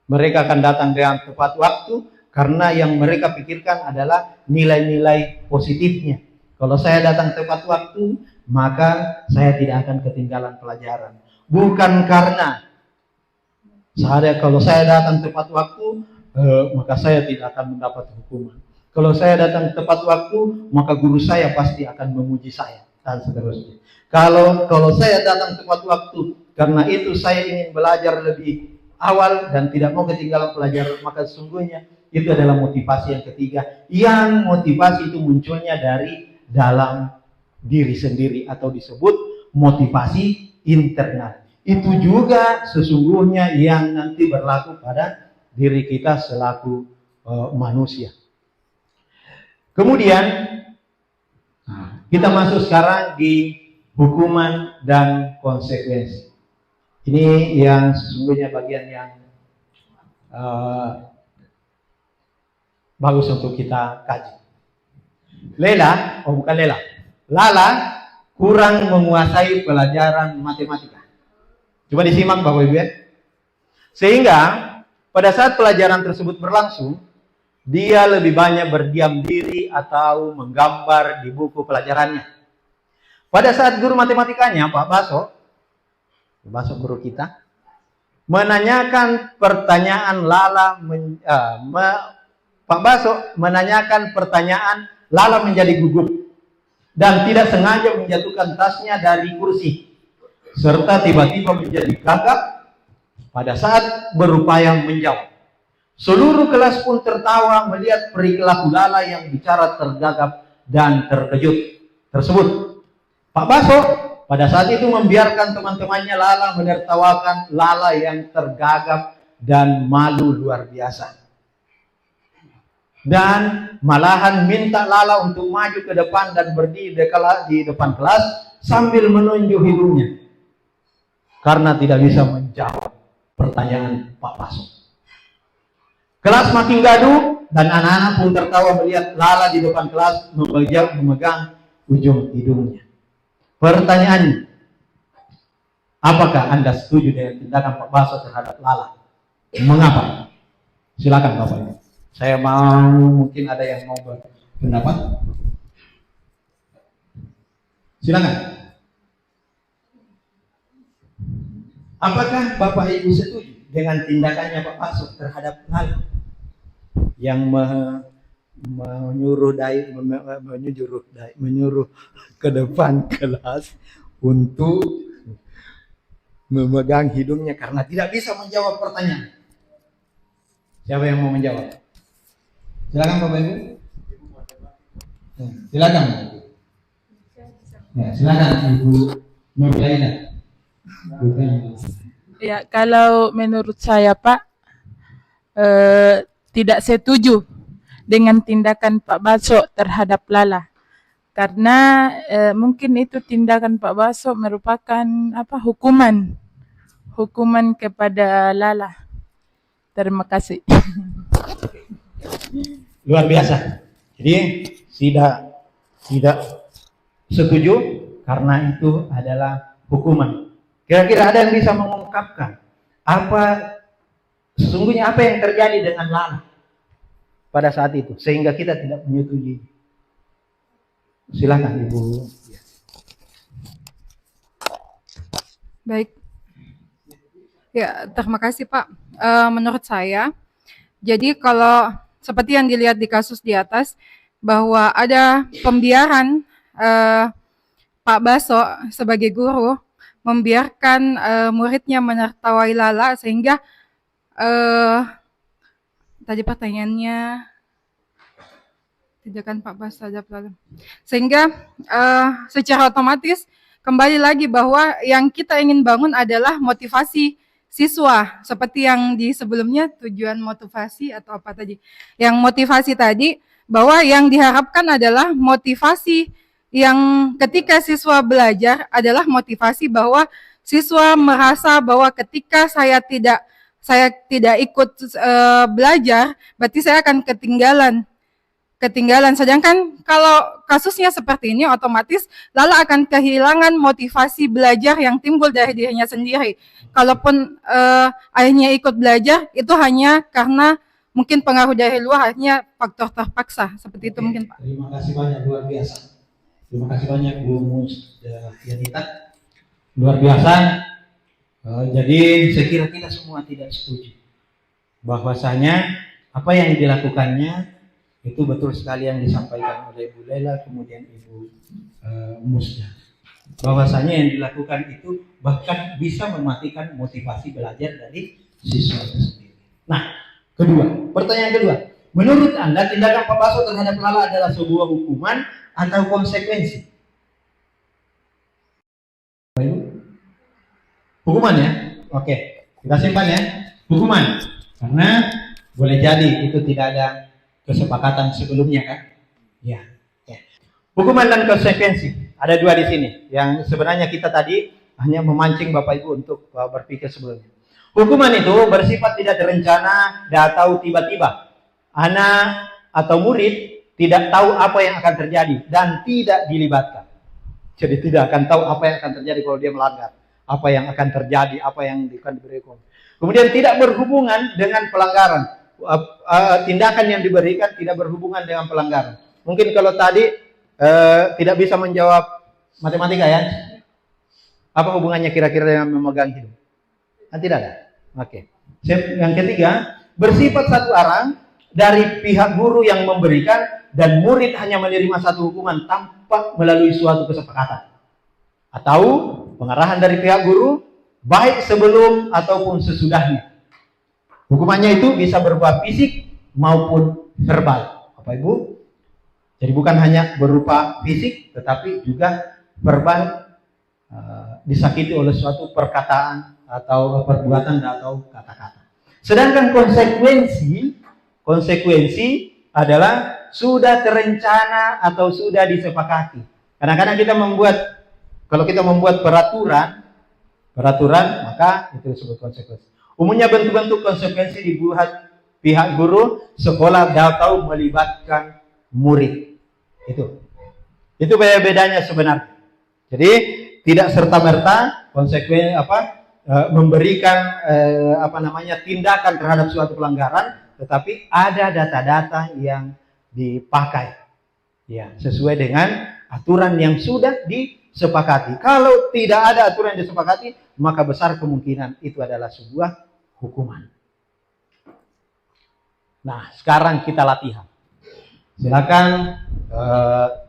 Mereka akan datang dengan tepat waktu karena yang mereka pikirkan adalah nilai-nilai positifnya. Kalau saya datang tepat waktu, maka saya tidak akan ketinggalan pelajaran. Bukan karena kalau saya datang tepat waktu, maka saya tidak akan mendapat hukuman. Kalau saya datang tepat waktu, maka guru saya pasti akan memuji saya dan seterusnya. Kalau saya datang tepat waktu, karena itu saya ingin belajar lebih awal dan tidak mau ketinggalan pelajaran, maka sesungguhnya itu adalah motivasi yang ketiga. Yang motivasi itu munculnya dari dalam diri sendiri atau disebut motivasi internal. Itu juga sesungguhnya yang nanti berlaku pada diri kita selaku manusia. Kemudian kita masuk sekarang di hukuman dan konsekuensi. Ini yang sesungguhnya bagian yang bagus untuk kita kaji. Lala kurang menguasai pelajaran matematika. Coba disimak Bapak Ibu ya. Sehingga pada saat pelajaran tersebut berlangsung, dia lebih banyak berdiam diri atau menggambar di buku pelajarannya. Pada saat guru matematikanya, Pak Baso guru kita, menanyakan pertanyaan Pak Baso menanyakan pertanyaan, Lala menjadi gugup dan tidak sengaja menjatuhkan tasnya dari kursi, serta tiba-tiba menjadi gagap pada saat berupaya menjawab. Seluruh kelas pun tertawa melihat perilaku Lala yang bicara tergagap dan terkejut tersebut. Pak Baso pada saat itu membiarkan teman-temannya Lala menertawakan Lala yang tergagap dan malu luar biasa. Dan malahan minta Lala untuk maju ke depan dan berdiri di depan kelas sambil menunjuk hidungnya. Karena tidak bisa menjawab pertanyaan Pak Baso. Kelas makin gaduh dan anak-anak pun tertawa melihat Lala di depan kelas memegang ujung hidungnya. Pertanyaannya, apakah Anda setuju dengan tindakan Pak Baso terhadap Lala? Mengapa? Silakan Bapak Ibu. Saya mungkin ada yang mau berpendapat. Silakan. Apakah Bapak Ibu setuju dengan tindakannya Pak Baso terhadap Lala yang menyuruh ke depan kelas untuk memegang hidungnya karena tidak bisa menjawab pertanyaan? Siapa yang mau menjawab? Silakan Bapak Ibu. Silakan. Ya, silakan Ibu Nurjaina. Ya, kalau menurut saya Pak, tidak setuju dengan tindakan Pak Baso terhadap Lala. Karena mungkin itu tindakan Pak Baso merupakan hukuman kepada Lala. Terima kasih. Luar biasa. Jadi tidak setuju karena itu adalah hukuman. Kira-kira ada yang bisa mengungkapkan sesungguhnya apa yang terjadi dengan Lala pada saat itu sehingga kita tidak menyetujui? Silakan Ibu. Baik. Ya, terima kasih Pak. Menurut saya, jadi kalau seperti yang dilihat di kasus di atas, bahwa ada pembiaran Pak Baso sebagai guru membiarkan muridnya menertawai Lala sehingga tadi pertanyaannya tindakan Pak Baso terhadap Lala. Sehingga secara otomatis kembali lagi bahwa yang kita ingin bangun adalah motivasi siswa seperti yang di sebelumnya tujuan motivasi atau apa tadi. Yang motivasi tadi bahwa yang diharapkan adalah motivasi yang ketika siswa belajar adalah motivasi bahwa siswa merasa bahwa ketika saya tidak ikut belajar berarti saya akan ketinggalan. Sedangkan kalau kasusnya seperti ini otomatis Lala akan kehilangan motivasi belajar yang timbul dari dirinya sendiri. Kalaupun akhirnya ikut belajar itu hanya karena mungkin pengaruh dari luar, hanya faktor terpaksa seperti itu mungkin Pak. Terima kasih banyak, luar biasa. Terima kasih banyak Bu Yanita. Luar biasa. Jadi saya kira kita semua tidak setuju bahwasanya apa yang dilakukannya itu betul sekali yang disampaikan oleh Ibu Lela, kemudian Ibu Musda. Bahwasanya yang dilakukan itu bahkan bisa mematikan motivasi belajar dari siswa itu sendiri. Nah, pertanyaan kedua. Menurut Anda tindakan Pak Baso terhadap Lala adalah sebuah hukuman atau konsekuensi? Hukuman ya? Oke, kita simpan ya. Hukuman. Karena boleh jadi itu tidak ada kesepakatan sebelumnya kan? Ya. Hukuman dan konsekuensi. Ada dua di sini. Yang sebenarnya kita tadi hanya memancing Bapak Ibu untuk berpikir sebelumnya. Hukuman itu bersifat tidak terencana atau tiba-tiba. Anak atau murid tidak tahu apa yang akan terjadi dan tidak dilibatkan. Jadi tidak akan tahu apa yang akan terjadi kalau dia melanggar. Apa yang akan terjadi, apa yang akan diberikan. Kemudian tidak berhubungan dengan pelanggaran. Tindakan yang diberikan tidak berhubungan dengan pelanggaran. Mungkin kalau tadi tidak bisa menjawab matematika ya, apa hubungannya kira-kira dengan memegang hidup? Tidak ada. Oke. Yang ketiga, bersifat satu arah dari pihak guru yang memberikan dan murid hanya menerima satu hukuman tanpa melalui suatu kesepakatan atau pengarahan dari pihak guru baik sebelum ataupun sesudahnya. Hukumannya itu bisa berupa fisik maupun verbal, Bapak Ibu. Jadi bukan hanya berupa fisik, tetapi juga verbal, disakiti oleh suatu perkataan atau perbuatan atau kata-kata. Sedangkan konsekuensi adalah sudah terencana atau sudah disepakati. Kadang-kadang kalau kita membuat peraturan maka itu disebut konsekuensi. Umumnya bentuk-bentuk konsekuensi dibuat pihak guru, sekolah atau melibatkan murid. Itu bedanya sebenarnya. Jadi tidak serta-merta konsekuensi memberikan tindakan terhadap suatu pelanggaran, tetapi ada data-data yang dipakai ya sesuai dengan aturan yang sudah disepakati. Kalau tidak ada aturan yang disepakati, maka besar kemungkinan itu adalah sebuah hukuman. Nah, sekarang kita latihan. Silakan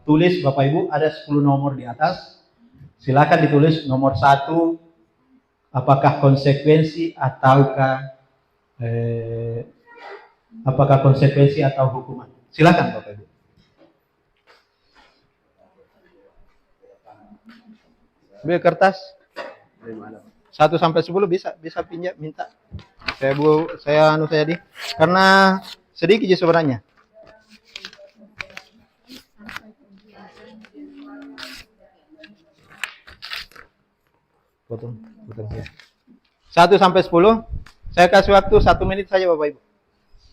tulis Bapak Ibu, ada 10 nomor di atas. Silakan ditulis nomor 1, apakah konsekuensi ataukah konsekuensi atau hukuman. Silakan Bapak Ibu. Ambil kertas. 1 sampai 10 bisa pinjam minta. Saya di karena sedikit aja sebenarnya. Potong ya. 1 sampai 10. Saya kasih waktu 1 menit saja Bapak Ibu.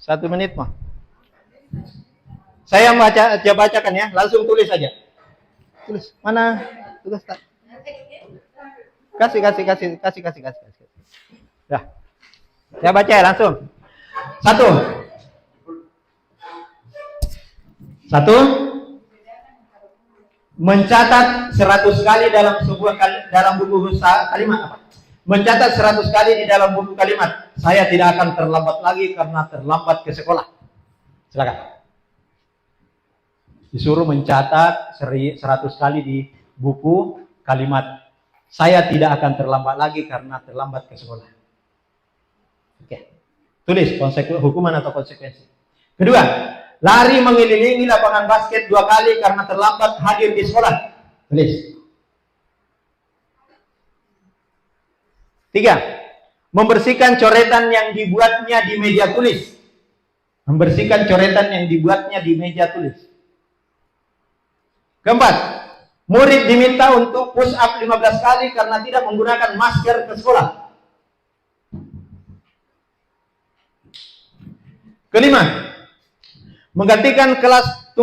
1 menit mah. Saya bacakan ya, langsung tulis saja. Tulis. Mana? Tulis tak? Kasih. Dah. Saya baca ya langsung. 1. Mencatat 100 kali dalam buku kalimat apa? Mencatat 100 kali di dalam buku kalimat. Saya tidak akan terlambat lagi karena terlambat ke sekolah. Silakan. Disuruh mencatat 100 kali di buku kalimat. Saya tidak akan terlambat lagi karena terlambat ke sekolah. Oke. Tulis hukuman atau konsekuensi. Kedua, lari mengelilingi lapangan basket 2 kali karena terlambat hadir di sekolah. Tulis. 3. Membersihkan coretan yang dibuatnya di meja tulis. Membersihkan coretan yang dibuatnya di meja tulis. Keempat, murid diminta untuk push up 15 kali karena tidak menggunakan masker ke sekolah. Kelima, menggantikan kertas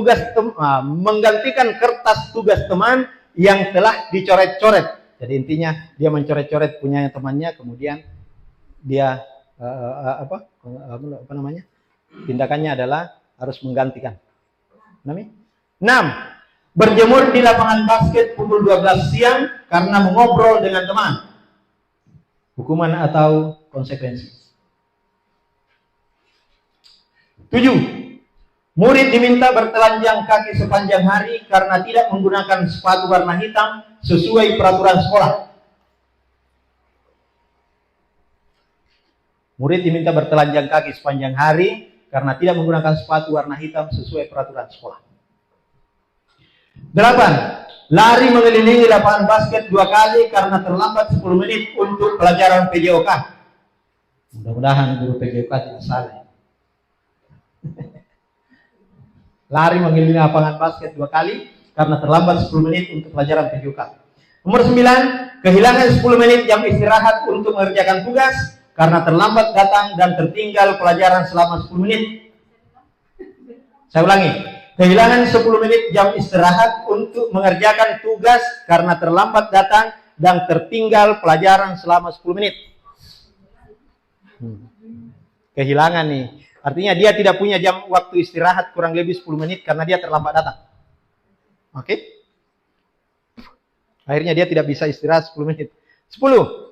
tugas teman yang telah dicoret-coret. Jadi intinya dia mencoret-coret punya temannya, kemudian dia tindakannya adalah harus menggantikan. 6. Berjemur di lapangan basket pukul 12 siang karena mengobrol dengan teman. Hukuman atau konsekuensi. 7. Murid diminta bertelanjang kaki sepanjang hari karena tidak menggunakan sepatu warna hitam sesuai peraturan sekolah. Murid diminta bertelanjang kaki sepanjang hari karena tidak menggunakan sepatu warna hitam sesuai peraturan sekolah. 8. Lari mengelilingi lapangan basket 2 kali karena terlambat 10 menit untuk pelajaran PJOK. Mudah-mudahan guru PJOK tidak salah. Lari mengelilingi lapangan basket 2 kali karena terlambat 10 menit untuk pelajaran PJOK. Nomor 9. Kehilangan 10 menit jam istirahat untuk mengerjakan tugas karena terlambat datang dan tertinggal pelajaran selama 10 menit. Saya ulangi. Kehilangan 10 menit jam istirahat untuk mengerjakan tugas karena terlambat datang dan tertinggal pelajaran selama 10 menit. Kehilangan nih. Artinya dia tidak punya jam waktu istirahat kurang lebih 10 menit karena dia terlambat datang. Oke? Akhirnya dia tidak bisa istirahat 10 menit. 10.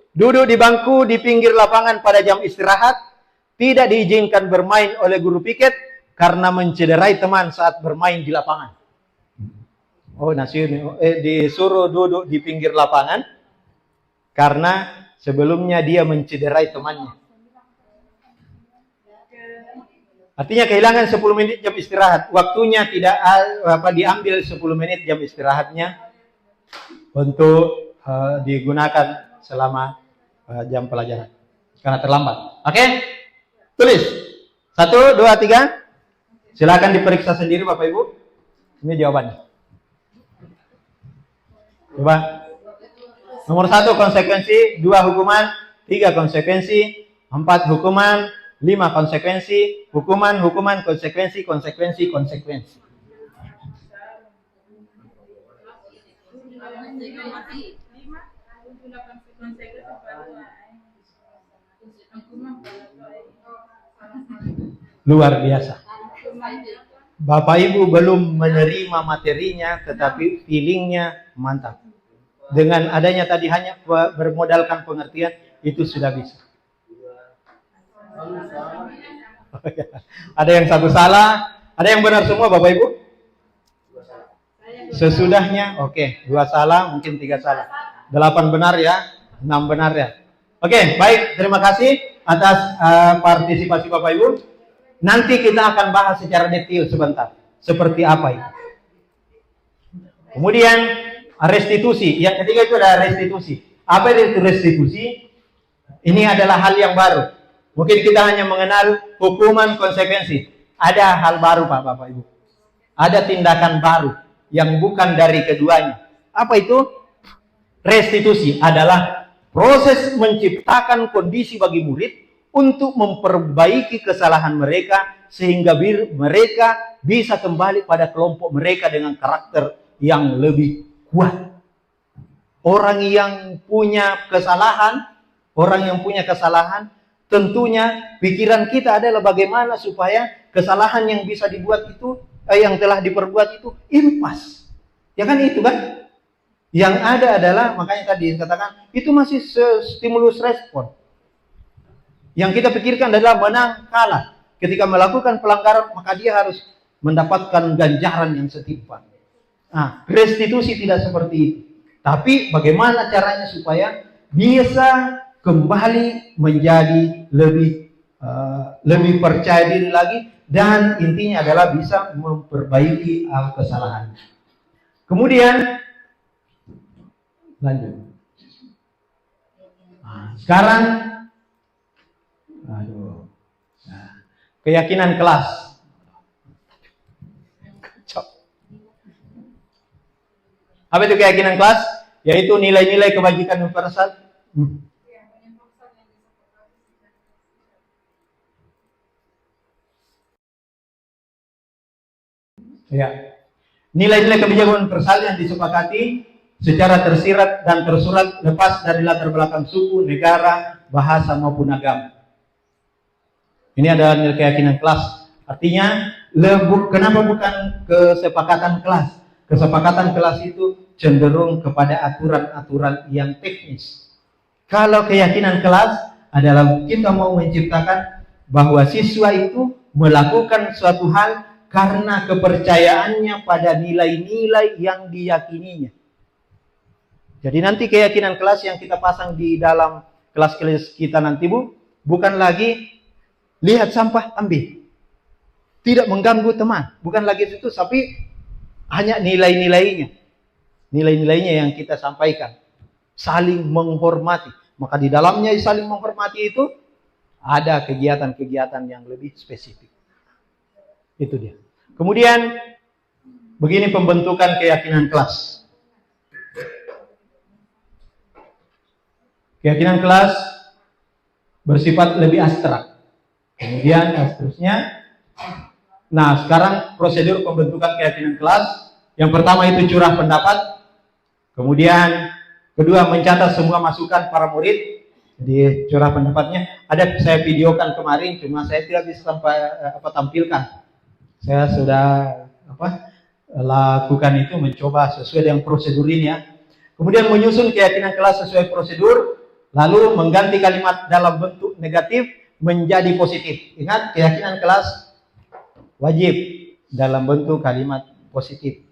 Duduk di bangku di pinggir lapangan pada jam istirahat. Tidak diizinkan bermain oleh guru piket karena mencederai teman saat bermain di lapangan. Disuruh duduk di pinggir lapangan karena sebelumnya dia mencederai temannya. Artinya kehilangan 10 menit jam istirahat. Waktunya tidak diambil 10 menit jam istirahatnya untuk digunakan selama jam pelajaran. Karena terlambat. Oke? Tulis. 1, 2, 3. Silakan diperiksa sendiri Bapak Ibu. Ini jawabannya. Coba. Nomor 1 konsekuensi, 2 hukuman, 3 konsekuensi, 4 hukuman, 5 konsekuensi, hukuman, konsekuensi. Luar biasa. Bapak Ibu belum menerima materinya, tetapi feelingnya mantap. Dengan adanya tadi hanya bermodalkan pengertian, itu sudah bisa. Ada yang 1 salah, ada yang benar semua Bapak Ibu? Sesudahnya, oke, 2 salah, mungkin 3 salah. 8 benar ya, 6 benar ya. Oke, baik, terima kasih atas partisipasi Bapak Ibu. Nanti kita akan bahas secara detail sebentar, seperti apa itu. Kemudian restitusi, yang ketiga itu adalah restitusi. Apa itu restitusi? Ini adalah hal yang baru. Mungkin kita hanya mengenal hukuman konsekuensi. Ada hal baru Pak, Bapak, Ibu. Ada tindakan baru yang bukan dari keduanya. Apa itu? Restitusi adalah proses menciptakan kondisi bagi murid untuk memperbaiki kesalahan mereka sehingga mereka bisa kembali pada kelompok mereka dengan karakter yang lebih kuat. Orang yang punya kesalahan, tentunya pikiran kita adalah bagaimana supaya kesalahan yang bisa dibuat itu, yang telah diperbuat itu impas. Ya kan itu kan? Yang ada adalah, makanya tadi dikatakan, itu masih stimulus respon. Yang kita pikirkan adalah menang kalah. Ketika melakukan pelanggaran, maka dia harus mendapatkan ganjaran yang setimpal. Nah, restitusi tidak seperti itu. Tapi bagaimana caranya supaya bisa kembali menjadi lebih percaya diri lagi, dan intinya adalah bisa memperbaiki kesalahan. Kemudian lanjut. Nah, sekarang keyakinan kelas. Apa itu keyakinan kelas? Yaitu nilai-nilai kebajikan universal. Ya. Nilai-nilai kebijakan universal yang disepakati secara tersirat dan tersurat lepas dari latar belakang suku, negara, bahasa maupun agama. Ini adalah nilai keyakinan kelas. Artinya, kenapa bukan kesepakatan kelas? Kesepakatan kelas itu cenderung kepada aturan-aturan yang teknis. Kalau keyakinan kelas adalah kita mau menciptakan bahwa siswa itu melakukan suatu hal karena kepercayaannya pada nilai-nilai yang diyakininya. Jadi nanti keyakinan kelas yang kita pasang di dalam kelas-kelas kita nanti, Bu, bukan lagi lihat sampah ambil, tidak mengganggu teman, bukan lagi itu, tapi hanya nilai-nilainya yang kita sampaikan, saling menghormati. Maka di dalamnya saling menghormati itu ada kegiatan-kegiatan yang lebih spesifik. Itu dia. Kemudian begini pembentukan keyakinan kelas. Keyakinan kelas bersifat lebih abstrak. Kemudian seterusnya. Nah, sekarang prosedur pembentukan keyakinan kelas. Yang pertama itu curah pendapat. Kemudian kedua, mencatat semua masukan para murid. Jadi curah pendapatnya ada, saya videokan kemarin, cuma saya tidak bisa sampai tampilkan. Saya sudah lakukan itu, mencoba sesuai dengan prosedur ini ya. Kemudian menyusun keyakinan kelas sesuai prosedur, lalu mengganti kalimat dalam bentuk negatif menjadi positif. Ingat, keyakinan kelas wajib dalam bentuk kalimat positif,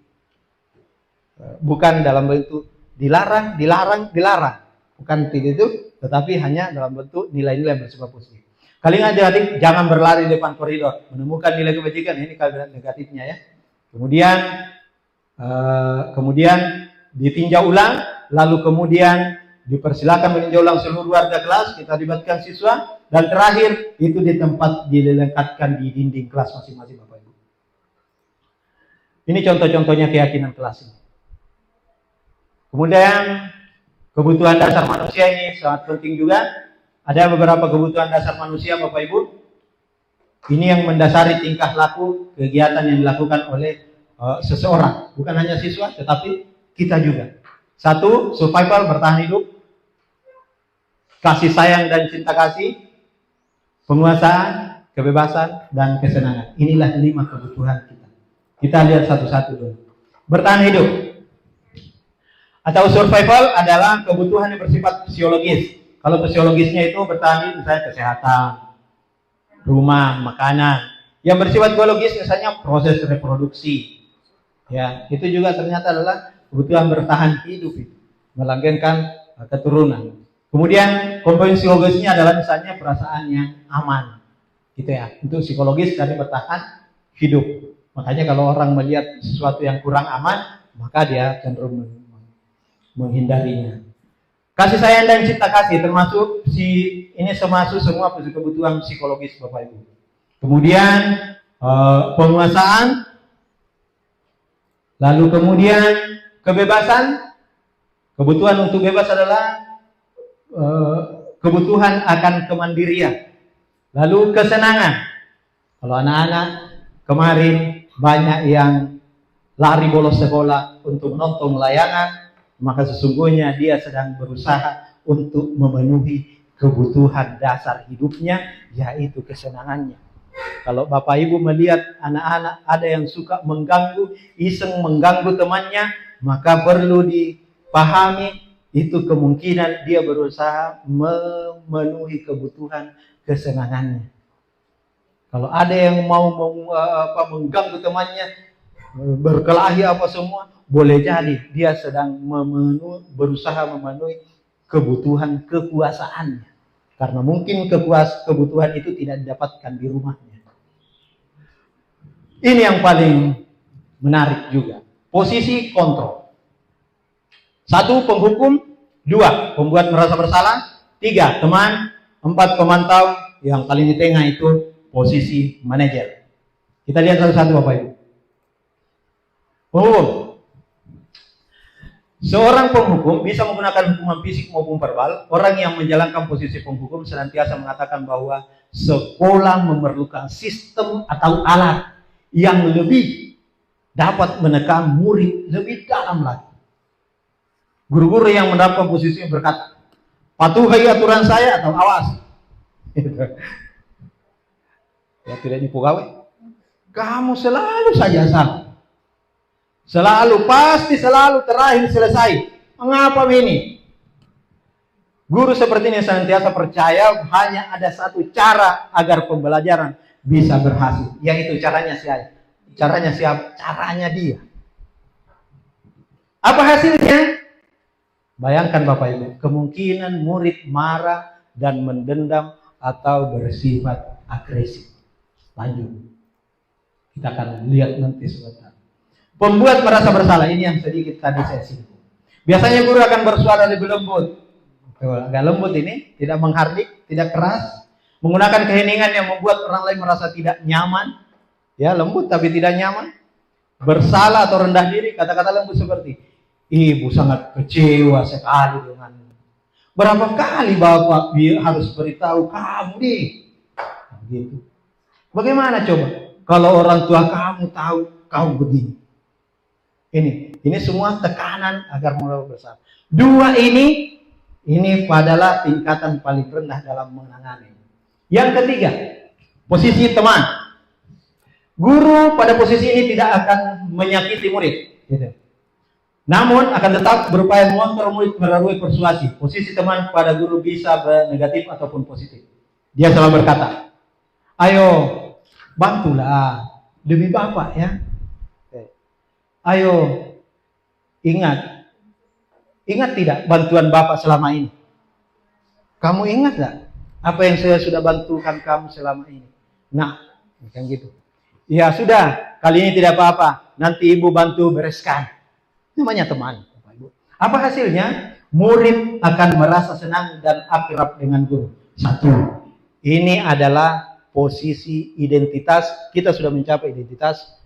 bukan dalam bentuk dilarang, bukan itu, tetapi hanya dalam bentuk nilai-nilai yang bersifat positif. Kalimat negatif, jangan berlari di depan koridor, menemukan nilai kebajikan, ini kalimat negatifnya ya. Kemudian ditinjau ulang, lalu kemudian dipersilakan meninjau ulang seluruh warga kelas, kita libatkan siswa, dan terakhir itu di tempat dilekatkan di dinding kelas masing-masing Bapak Ibu. Ini contoh-contohnya keyakinan kelas ini. Kemudian kebutuhan dasar manusia ini sangat penting juga. Ada beberapa kebutuhan dasar manusia Bapak Ibu. Ini yang mendasari tingkah laku kegiatan yang dilakukan oleh seseorang, bukan hanya siswa tetapi kita juga. Satu, survival, bertahan hidup. Kasih sayang dan cinta kasih. Penguasaan, kebebasan, dan kesenangan. Inilah 5 kebutuhan kita. Kita lihat satu-satu dulu. Bertahan hidup atau survival adalah kebutuhan yang bersifat fisiologis. Kalau fisiologisnya itu bertahan hidup, misalnya kesehatan, rumah, makanan. Yang bersifat biologis misalnya proses reproduksi. Ya, itu juga ternyata adalah kebutuhan bertahan hidup itu, melanggengkan keturunan. Kemudian komponen psikologisnya adalah misalnya perasaan yang aman, gitu ya. Untuk psikologis dari bertahan hidup. Makanya kalau orang melihat sesuatu yang kurang aman, maka dia cenderung menghindarinya. Kasih sayang dan cinta kasih termasuk ini termasuk semua kebutuhan psikologis Bapak Ibu. Kemudian penguasaan, lalu kemudian kebebasan. Kebutuhan untuk bebas adalah kebutuhan akan kemandirian. Lalu kesenangan. Kalau anak-anak kemarin banyak yang lari bolos sekolah untuk menonton layangan, maka sesungguhnya dia sedang berusaha untuk memenuhi kebutuhan dasar hidupnya, yaitu kesenangannya. Kalau Bapak Ibu melihat anak-anak ada yang suka mengganggu, iseng mengganggu temannya, maka perlu dipahami itu kemungkinan dia berusaha memenuhi kebutuhan kesenangannya. Kalau ada yang mau mengganggu temannya, berkelahi apa semua, boleh jadi dia sedang berusaha memenuhi kebutuhan kekuasaannya. Karena mungkin kebutuhan itu tidak didapatkan di rumahnya. Ini yang paling menarik juga. Posisi kontrol. 1, penghukum. 2, pembuat merasa bersalah. 3, teman. 4, pemantau. Yang paling di tengah itu posisi manajer. Kita lihat satu-satu Bapak Ibu. Penghukum. Seorang penghukum bisa menggunakan hukuman fisik maupun verbal. Orang yang menjalankan posisi penghukum senantiasa mengatakan bahwa sekolah memerlukan sistem atau alat yang lebih dapat menekan murid lebih dalam lagi. Guru-guru yang mendapatkan posisi berkata, patuhi aturan saya atau awas. Ya tidak dipegawai. Kamu selalu saja salah. Selalu, pasti selalu terakhir selesai. Mengapa ini? Guru seperti ini senantiasa percaya hanya ada satu cara agar pembelajaran bisa berhasil. Yaitu caranya siapa? Caranya siapa? Caranya dia. Apa hasilnya? Bayangkan Bapak Ibu, kemungkinan murid marah dan mendendam atau bersifat agresif. Lanjut. Kita akan lihat nanti sebentar. Pembuat merasa bersalah, ini yang sedikit tadi saya singgung. Biasanya guru akan bersuara lebih lembut. Agak lembut ini, tidak menghardik, tidak keras. Menggunakan keheningan yang membuat orang lain merasa tidak nyaman. Ya, lembut tapi tidak nyaman. Bersalah atau rendah diri, kata-kata lembut seperti, ibu sangat kecewa sekali dengan berapa kali Bapak harus beritahu kamu nih. Gitu. Bagaimana coba kalau orang tua kamu tahu kamu begini? Ini semua tekanan agar mulai bersalah. 2 ini adalah tingkatan paling rendah dalam menangani. Yang ketiga, posisi teman. Guru pada posisi ini tidak akan menyakiti murid. Gitu. Namun akan tetap berupaya mengontrol murid melalui persuasi. Posisi teman pada guru bisa negatif ataupun positif. Dia selalu berkata, ayo bantulah demi Bapak ya. Ayo ingat tidak bantuan Bapak selama ini? Kamu ingat gak apa yang saya sudah bantukan kamu selama ini? Nah, kan gitu. Ya sudah, kali ini tidak apa-apa. Nanti ibu bantu bereskan. Namanya teman. Apa hasilnya? Murid akan merasa senang dan akrab dengan guru. 1. Ini adalah posisi identitas. Kita sudah mencapai identitas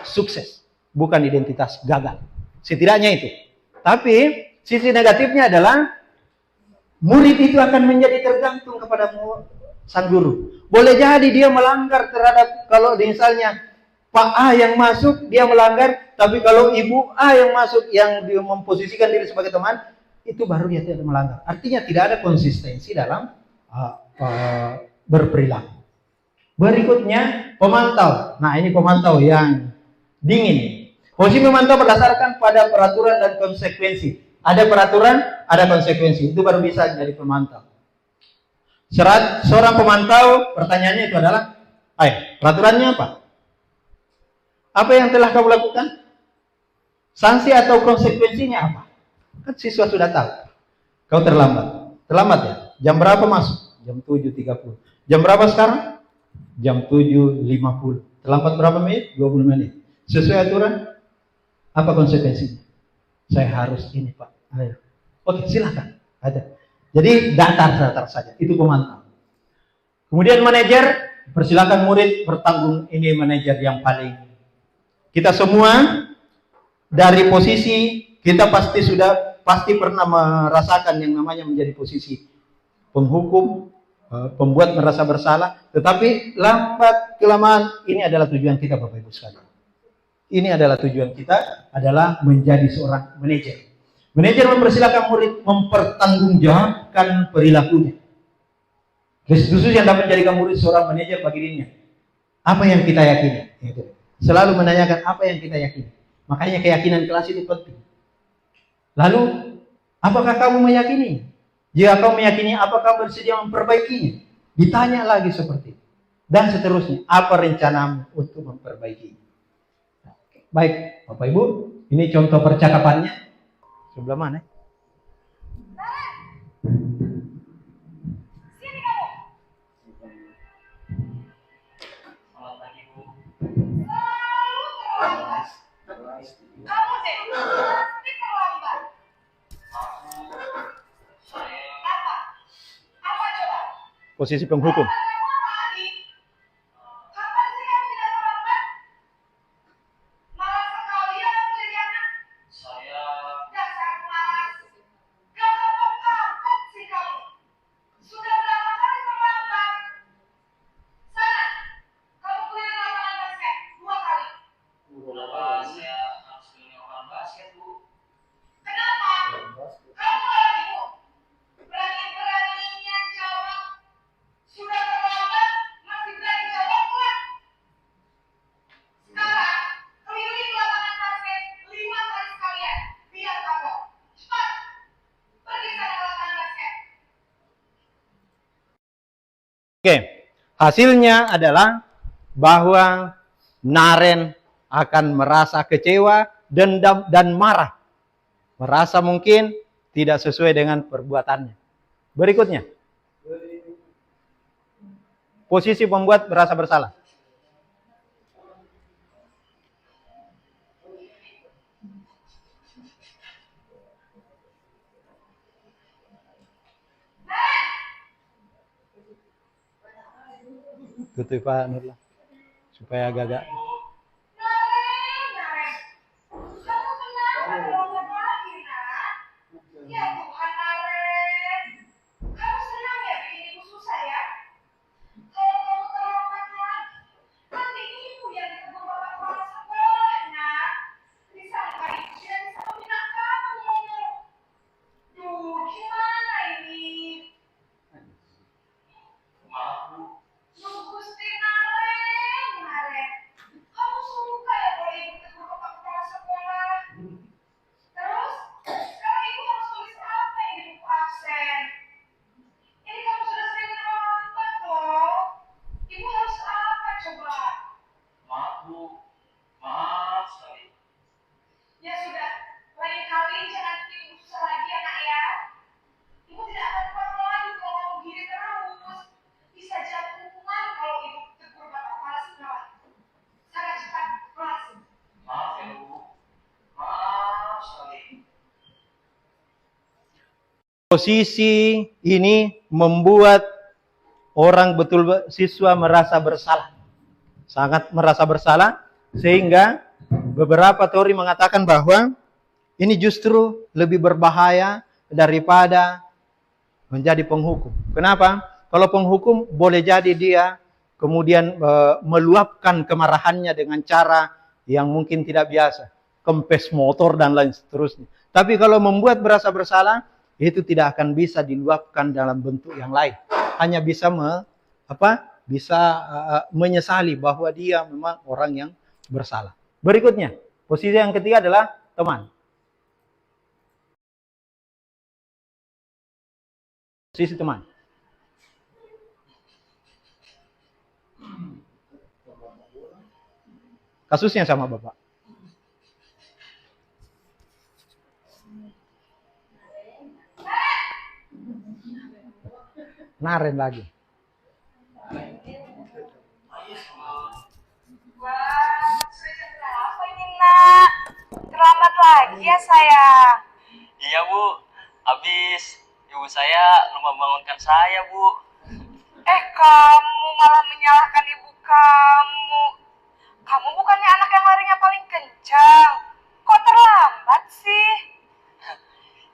sukses, bukan identitas gagal. Setidaknya itu. Tapi sisi negatifnya adalah murid itu akan menjadi tergantung kepada sang guru. Boleh jadi dia melanggar terhadap, kalau misalnya Pak A yang masuk, dia melanggar. Tapi kalau Ibu A yang masuk, yang dia memposisikan diri sebagai teman, itu baru dia tidak melanggar. Artinya tidak ada konsistensi dalam berperilaku. Berikutnya, pemantau. Nah, ini pemantau yang dingin. Posisi memantau berdasarkan pada peraturan dan konsekuensi. Ada peraturan, ada konsekuensi. Itu baru bisa jadi pemantau. Seorang pemantau, pertanyaannya itu adalah, peraturannya apa? Apa yang telah kamu lakukan? Sanksi atau konsekuensinya apa? Kan siswa sudah tahu. Kau terlambat. Terlambat ya? Jam berapa masuk? Jam 7.30. Jam berapa sekarang? Jam 7.50. Terlambat berapa menit? 20 menit. Sesuai aturan? Apa konsekuensinya? Saya harus ini Pak. Ayo. Oke, silakan. Ada. Jadi datar saja, itu pemantau. Kemudian manajer, persilakan murid bertanggung, ini manajer yang paling. Kita semua dari posisi, kita pasti pernah merasakan yang namanya menjadi posisi penghukum, pembuat merasa bersalah, tetapi lambat kelamaan ini adalah tujuan kita Bapak Ibu sekalian. Ini adalah tujuan kita adalah menjadi seorang manajer. Manajer mempersilakan murid mempertanggungjawabkan perilakunya. Khusus yang dapat menjadikan murid seorang manajer bagi dirinya. Apa yang kita yakini? Selalu menanyakan apa yang kita yakini. Makanya keyakinan kelas itu penting. Lalu, apakah kamu meyakini? Jika kamu meyakini, apakah bersedia memperbaikinya? Ditanya lagi seperti itu. Dan seterusnya, apa rencanamu untuk memperbaikinya? Baik, Bapak Ibu, ini contoh percakapannya. Sebelah mana? Kamu deh, pasti terlambat. Apa? Apa coba? Posisi penghukum. Kamu apa lagi? Kapan sih kamu tidak terlambat? Malas sekali ya kamu jadi anak. Dasar malas. Gak kapok-kapok sih kamu. Sudah berapa kali terlambat? Sana, kamu keliling lapangan basket 2 kali. Kenapa? Kamu lagi Bu. Berani-beraninya jawab. Sudah terlambat, masih berani jawab pula. Sekarang, keliling lapangan basket 5 kali sekalian. Biar kapok. Cepat. Pergi sana ke lapangan basket. Oke, hasilnya adalah bahwa Naren akan merasa kecewa, dendam, dan marah. Merasa mungkin tidak sesuai dengan perbuatannya. Berikutnya, posisi pembuat merasa bersalah. Tutup Pak Nurlah, supaya agak-agak. Naren. Kamu kenapa terlambat lagi, nak? Ya Tuhan, Naren. Kamu senang ya bikin ibu susah ya? Kalau kamu terlambat lagi, nanti ibu yang ditegur bapak kepala sekolah, nak. Disangka ibu tidak bisa membina kamu. Duh, gimana ini? Duh, Gusti Naren. Kamu suka ya kalau ibu tegur bapak kepala sekolah? Terus, sekarang ibu harus tulis apa yang di buku absen? Ini kamu sudah sering terlambat loh. Ibu harus apa coba? Ya sudah, lain kali jangan bikin ibu susah lagi ya nak ya. Ibu tidak akan kuat lagi kalau kamu gini terus. Bisa jantungan kalau ibu tegur bapak kepala sekolah. Sangat cepat, kelas. Posisi ini membuat orang siswa merasa bersalah. Sangat merasa bersalah, sehingga beberapa teori mengatakan bahwa ini justru lebih berbahaya daripada menjadi penghukum. Kenapa? Kalau penghukum boleh jadi dia kemudian meluapkan kemarahannya dengan cara yang mungkin tidak biasa, kempes motor dan lain seterusnya. Tapi kalau membuat merasa bersalah, itu tidak akan bisa diluapkan dalam bentuk yang lain. Hanya bisa menyesali bahwa dia memang orang yang bersalah. Berikutnya, posisi yang ketiga adalah teman. Posisi teman. Kasusnya sama Bapak. Naren lagi. Wah, sudah jam berapa ini nak? Terlambat lagi ya sayang. Iya Bu, habis Ibu ibu saya lupa membangunkan saya, Bu. Kamu malah menyalahkan ibu kamu. Kamu bukannya anak yang larinya paling kencang. Kok terlambat sih?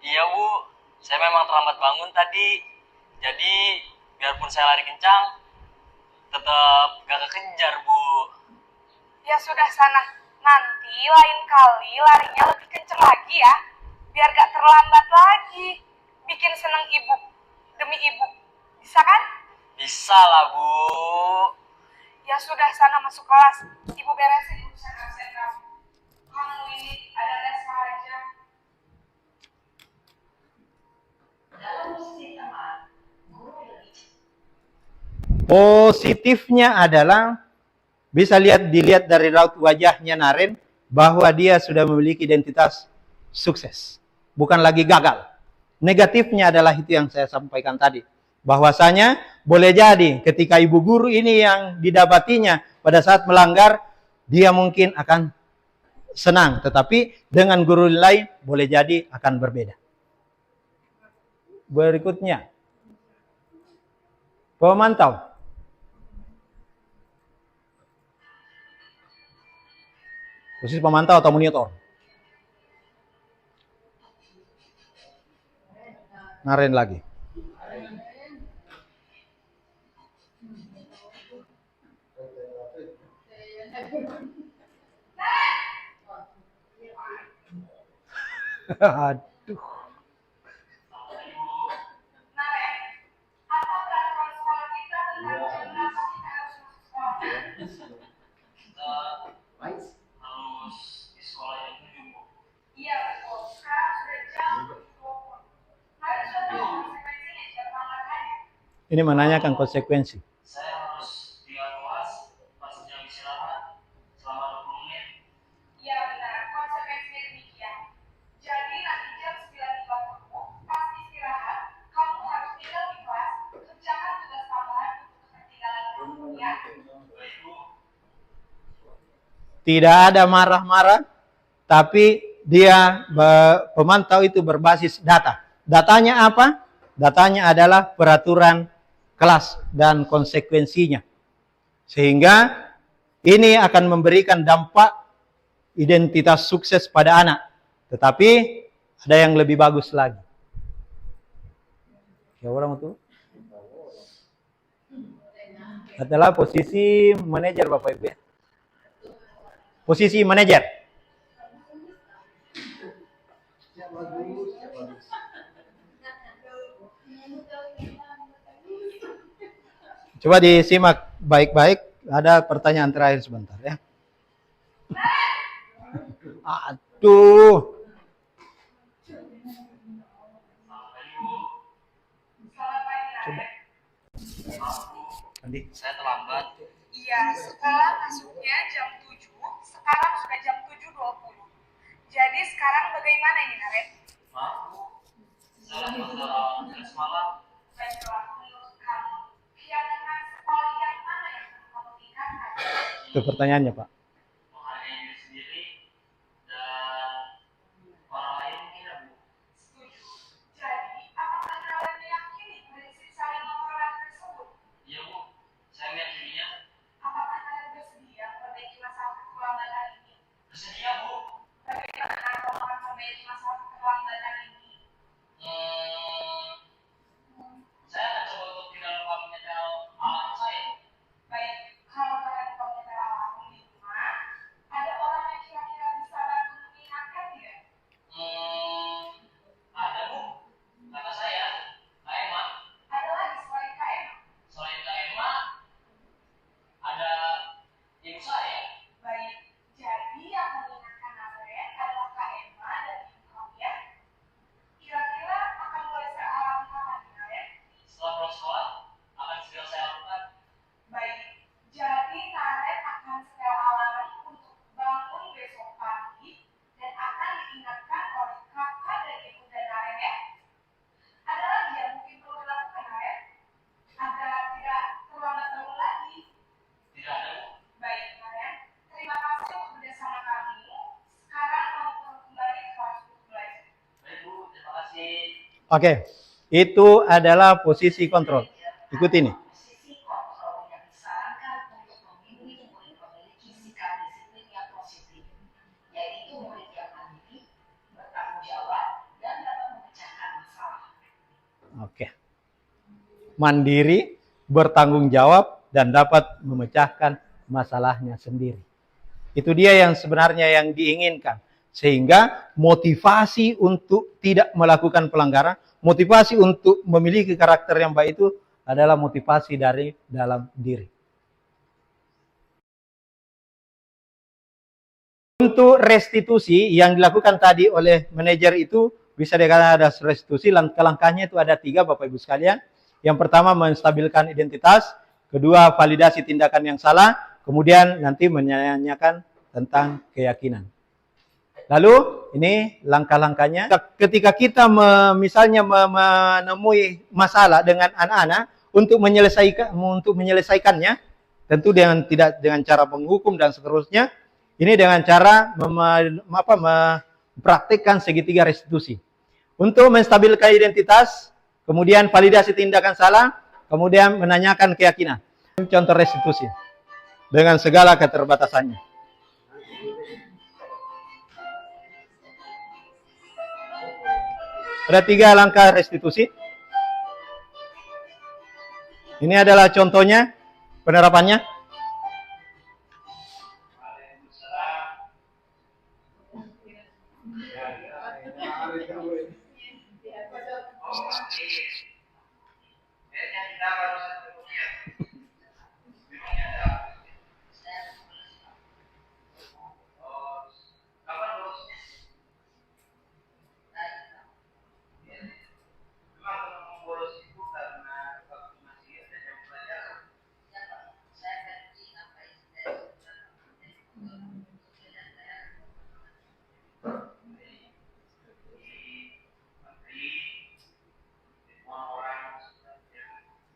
Iya, Bu. Saya memang terlambat bangun tadi. Jadi, biarpun saya lari kencang, tetap gak kekejar, Bu. Ya sudah sana. Nanti lain kali larinya lebih kencang lagi ya. Biar gak terlambat lagi. Bikin seneng ibu. Demi ibu. Bisa kan? Bisa lah, Bu. Ya sudah sana masuk kelas. Ibu beresin urusan absen kamu. Kamu ini ada saja. Positifnya adalah bisa dilihat dari raut wajahnya Naren bahwa dia sudah memiliki identitas sukses, bukan lagi gagal. Negatifnya adalah itu yang saya sampaikan tadi, bahwasanya boleh jadi ketika ibu guru ini yang didapatinya pada saat melanggar, dia mungkin akan senang, tetapi dengan guru lain boleh jadi akan berbeda. Berikutnya, pemantau. Posisi pemantau atau monitor. Naren lagi. Aduh. Naren, apa peraturan sekolah kita tentang jam berapa kita harus masuk sekolah? Kita harus di sekolah yang 7, Bu. Iya betul. Sekarang sudah jam 20. Naren sudah tahu konsekuensinya jika terlambat hadir. Ini menanyakan konsekuensi. Saya harus tinggal kelas pas jam istirahat selama 20 menit. Iya benar, konsekuensinya demikian. Jadi nanti jam 9.30 pas istirahat, kamu harus tinggal di kelas, kerjakan tugas tambahan untuk ketinggalan kamu ya. Baik, Bu. Tidak ada marah-marah, tapi dia pemantau itu berbasis data. Datanya apa? Datanya adalah peraturan kelas dan konsekuensinya. Sehingga ini akan memberikan dampak identitas sukses pada anak. Tetapi ada yang lebih bagus lagi. Ya orang itu adalah posisi manajer Bapak Ibu ya. Posisi manajer. Coba disimak baik-baik. Ada pertanyaan terakhir sebentar ya. Aduh. Coba. Nanti. Saya terlambat. Iya, sekolah masuknya jam 7, sekarang sudah jam 7.20. Jadi sekarang bagaimana ini Naren? Maaf, Bu. Saya lupa tugas malam. Baiklah, menurut kamu, keyakinan sekolah yang mana yang kamu tingkatkan? Itu pertanyaannya Pak. Menghargai diri sendiri dan orang lain mungkin ya, Bu. Setuju. Jadi, apakah Naren meyakini prinsip saling menghormati tersebut? Iya, Bu. Saya meyakininya. Apakah Naren bersedia memperbaiki masalah keterlambatan ini? Bersedia, Bu. Bagaimana kamu akan memperbaiki masalah keterlambatan ini? Saya akan coba untuk tidak lupa menyetel alarm saya. Baik, kalau Naren lupa menyetel alarm di rumah, ada orang yang kira-kira bisa bantu mengingatkan tidak? Ada, Bu. Kata saya, Kak Emma. Ada lagi selain Kak Emma? Selain Kak Emma, ada ibu saya. Baik, jadi yang mengingatkan Naren adalah Kak Emma dan ibu kamu ya. Kira-kira akan mulai saya alami kapan nih, Naren? Setelah pulang sekolah, akan segera saya lakukan. Baik, jadi Naren akan setel alarm untuk bangun besok pagi dan akan diingatkan oleh kakak dan ibu dan Naren ya. Ada lagi yang mungkin perlu dilakukan Naren? Agar tidak terlambat bangun lagi. Tidak ada, Bu. Baik Naren, terima kasih untuk kerjasama kamu. Sekarang kamu perlu kembali ke kelas untuk belajar. Baik, Bu. Terima kasih. Oke. Itu adalah posisi kontrol. Ikuti nih. Posisi kontrol yang disarankan untuk membimbing murid memiliki sikap disiplin yang positif, yaitu murid yang mandiri, bertanggung jawab, dan dapat memecahkan masalah. Oke. Mandiri, bertanggung jawab, dan dapat memecahkan masalahnya sendiri. Itu dia yang sebenarnya yang diinginkan. Sehingga motivasi untuk tidak melakukan pelanggaran, motivasi untuk memiliki karakter yang baik itu adalah motivasi dari dalam diri. Untuk restitusi yang dilakukan tadi oleh manajer itu, bisa dikatakan ada restitusi, langkah-langkahnya itu ada 3 Bapak Ibu sekalian. Yang pertama menstabilkan identitas, kedua validasi tindakan yang salah, kemudian nanti menanyakan tentang keyakinan. Lalu ini langkah-langkahnya. Ketika kita misalnya menemui masalah dengan anak-anak untuk menyelesaikannya, tentu dengan tidak dengan cara menghukum dan seterusnya. Ini dengan cara mempraktikkan segitiga restitusi. Untuk menstabilkan identitas, kemudian validasi tindakan salah, kemudian menanyakan keyakinan. Contoh restitusi dengan segala keterbatasannya. Ada 3 langkah restitusi. Ini adalah contohnya, penerapannya.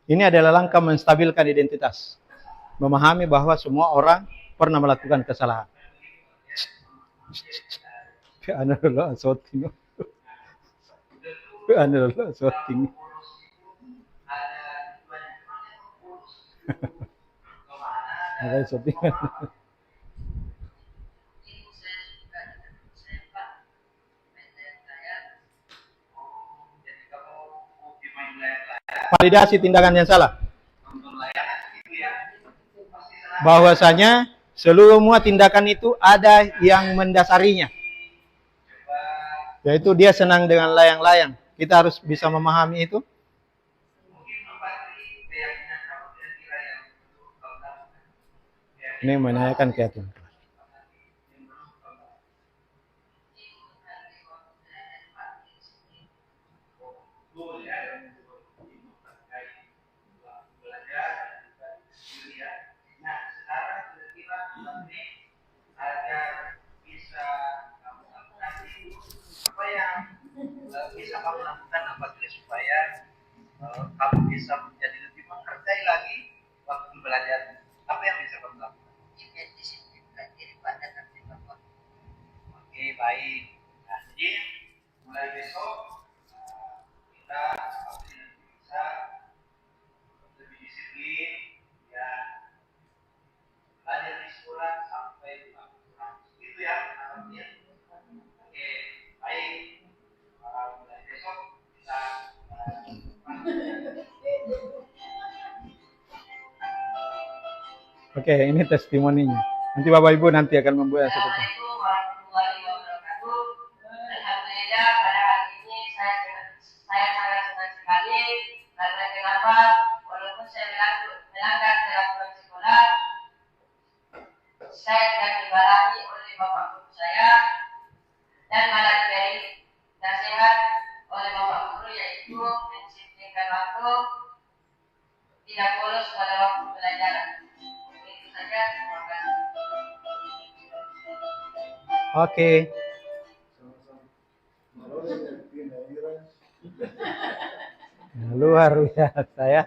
Ini adalah langkah menstabilkan identitas. Memahami bahwa semua orang pernah melakukan kesalahan. Validasi tindakan yang salah. Bahwasanya semua tindakan itu ada yang mendasarinya. Yaitu dia senang dengan layang-layang. Kita harus bisa memahami itu. Ini menanyakan keyakinan. Bisa kamu lakukan apabila supaya kamu bisa menjadi lebih menghargai lagi waktu belajar. Apa yang bisa kamu lakukan? Disiplinkan diri pada tertib. Oke, baik. Nah, jadi mulai besok kita bisa lebih disiplin, ya. Belajar di sekolah sampai 50%. Itu ya, namanya. Oke, baik. Oke, ini testimoninya. Nanti Bapak Ibu nanti akan membuat seperti itu. Assalamualaikum warahmatullahi wabarakatuh. Alhamdulillah pada hari ini saya sangat senang sekali karena kenapa? Walaupun saya melanggar peraturan sekolah, saya tidak dimarahi oleh bapak guru saya dan malah diberi nasihat oleh bapak guru yaitu mendisiplinkan waktu, tidak bolos pada waktu pelajaran. Itu saja, terima kasih. Oke. Luar biasa ya.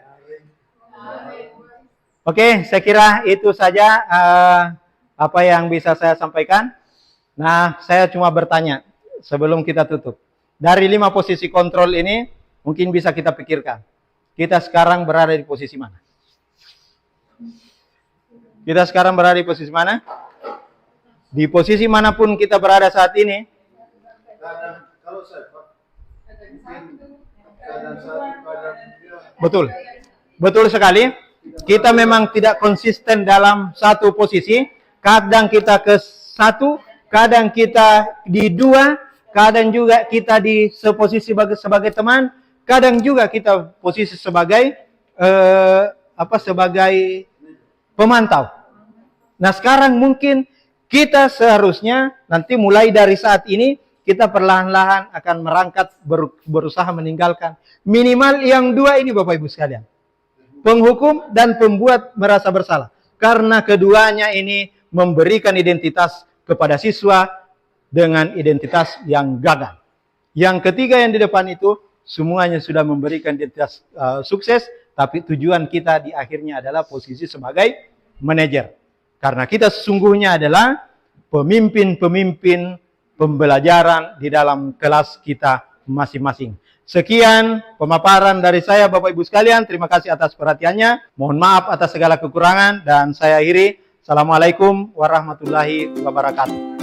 Oke, saya kira itu saja apa yang bisa saya sampaikan. Nah, saya cuma bertanya sebelum kita tutup. Dari 5 posisi kontrol ini, Mungkin bisa kita pikirkan. Kita sekarang berada di posisi mana? Kita sekarang berada di posisi mana? Di posisi manapun kita berada saat ini. Betul. Betul sekali. Kita memang tidak konsisten dalam satu posisi. Kadang kita ke satu, kadang kita di dua, kadang juga kita di seposisi sebagai teman, kadang juga kita posisi sebagai sebagai pemantau. Nah, sekarang mungkin kita seharusnya nanti mulai dari saat ini kita perlahan-lahan akan merangkak berusaha meninggalkan minimal yang dua ini, Bapak Ibu sekalian. Penghukum dan pembuat merasa bersalah. Karena keduanya ini memberikan identitas kepada siswa dengan identitas yang gagal. Yang ketiga yang di depan itu semuanya sudah memberikan identitas sukses, tapi tujuan kita di akhirnya adalah posisi sebagai manajer. Karena kita sesungguhnya adalah pemimpin-pemimpin pembelajaran di dalam kelas kita masing-masing. Sekian pemaparan dari saya, Bapak Ibu sekalian. Terima kasih atas perhatiannya. Mohon maaf atas segala kekurangan dan saya akhiri. Assalamualaikum warahmatullahi wabarakatuh.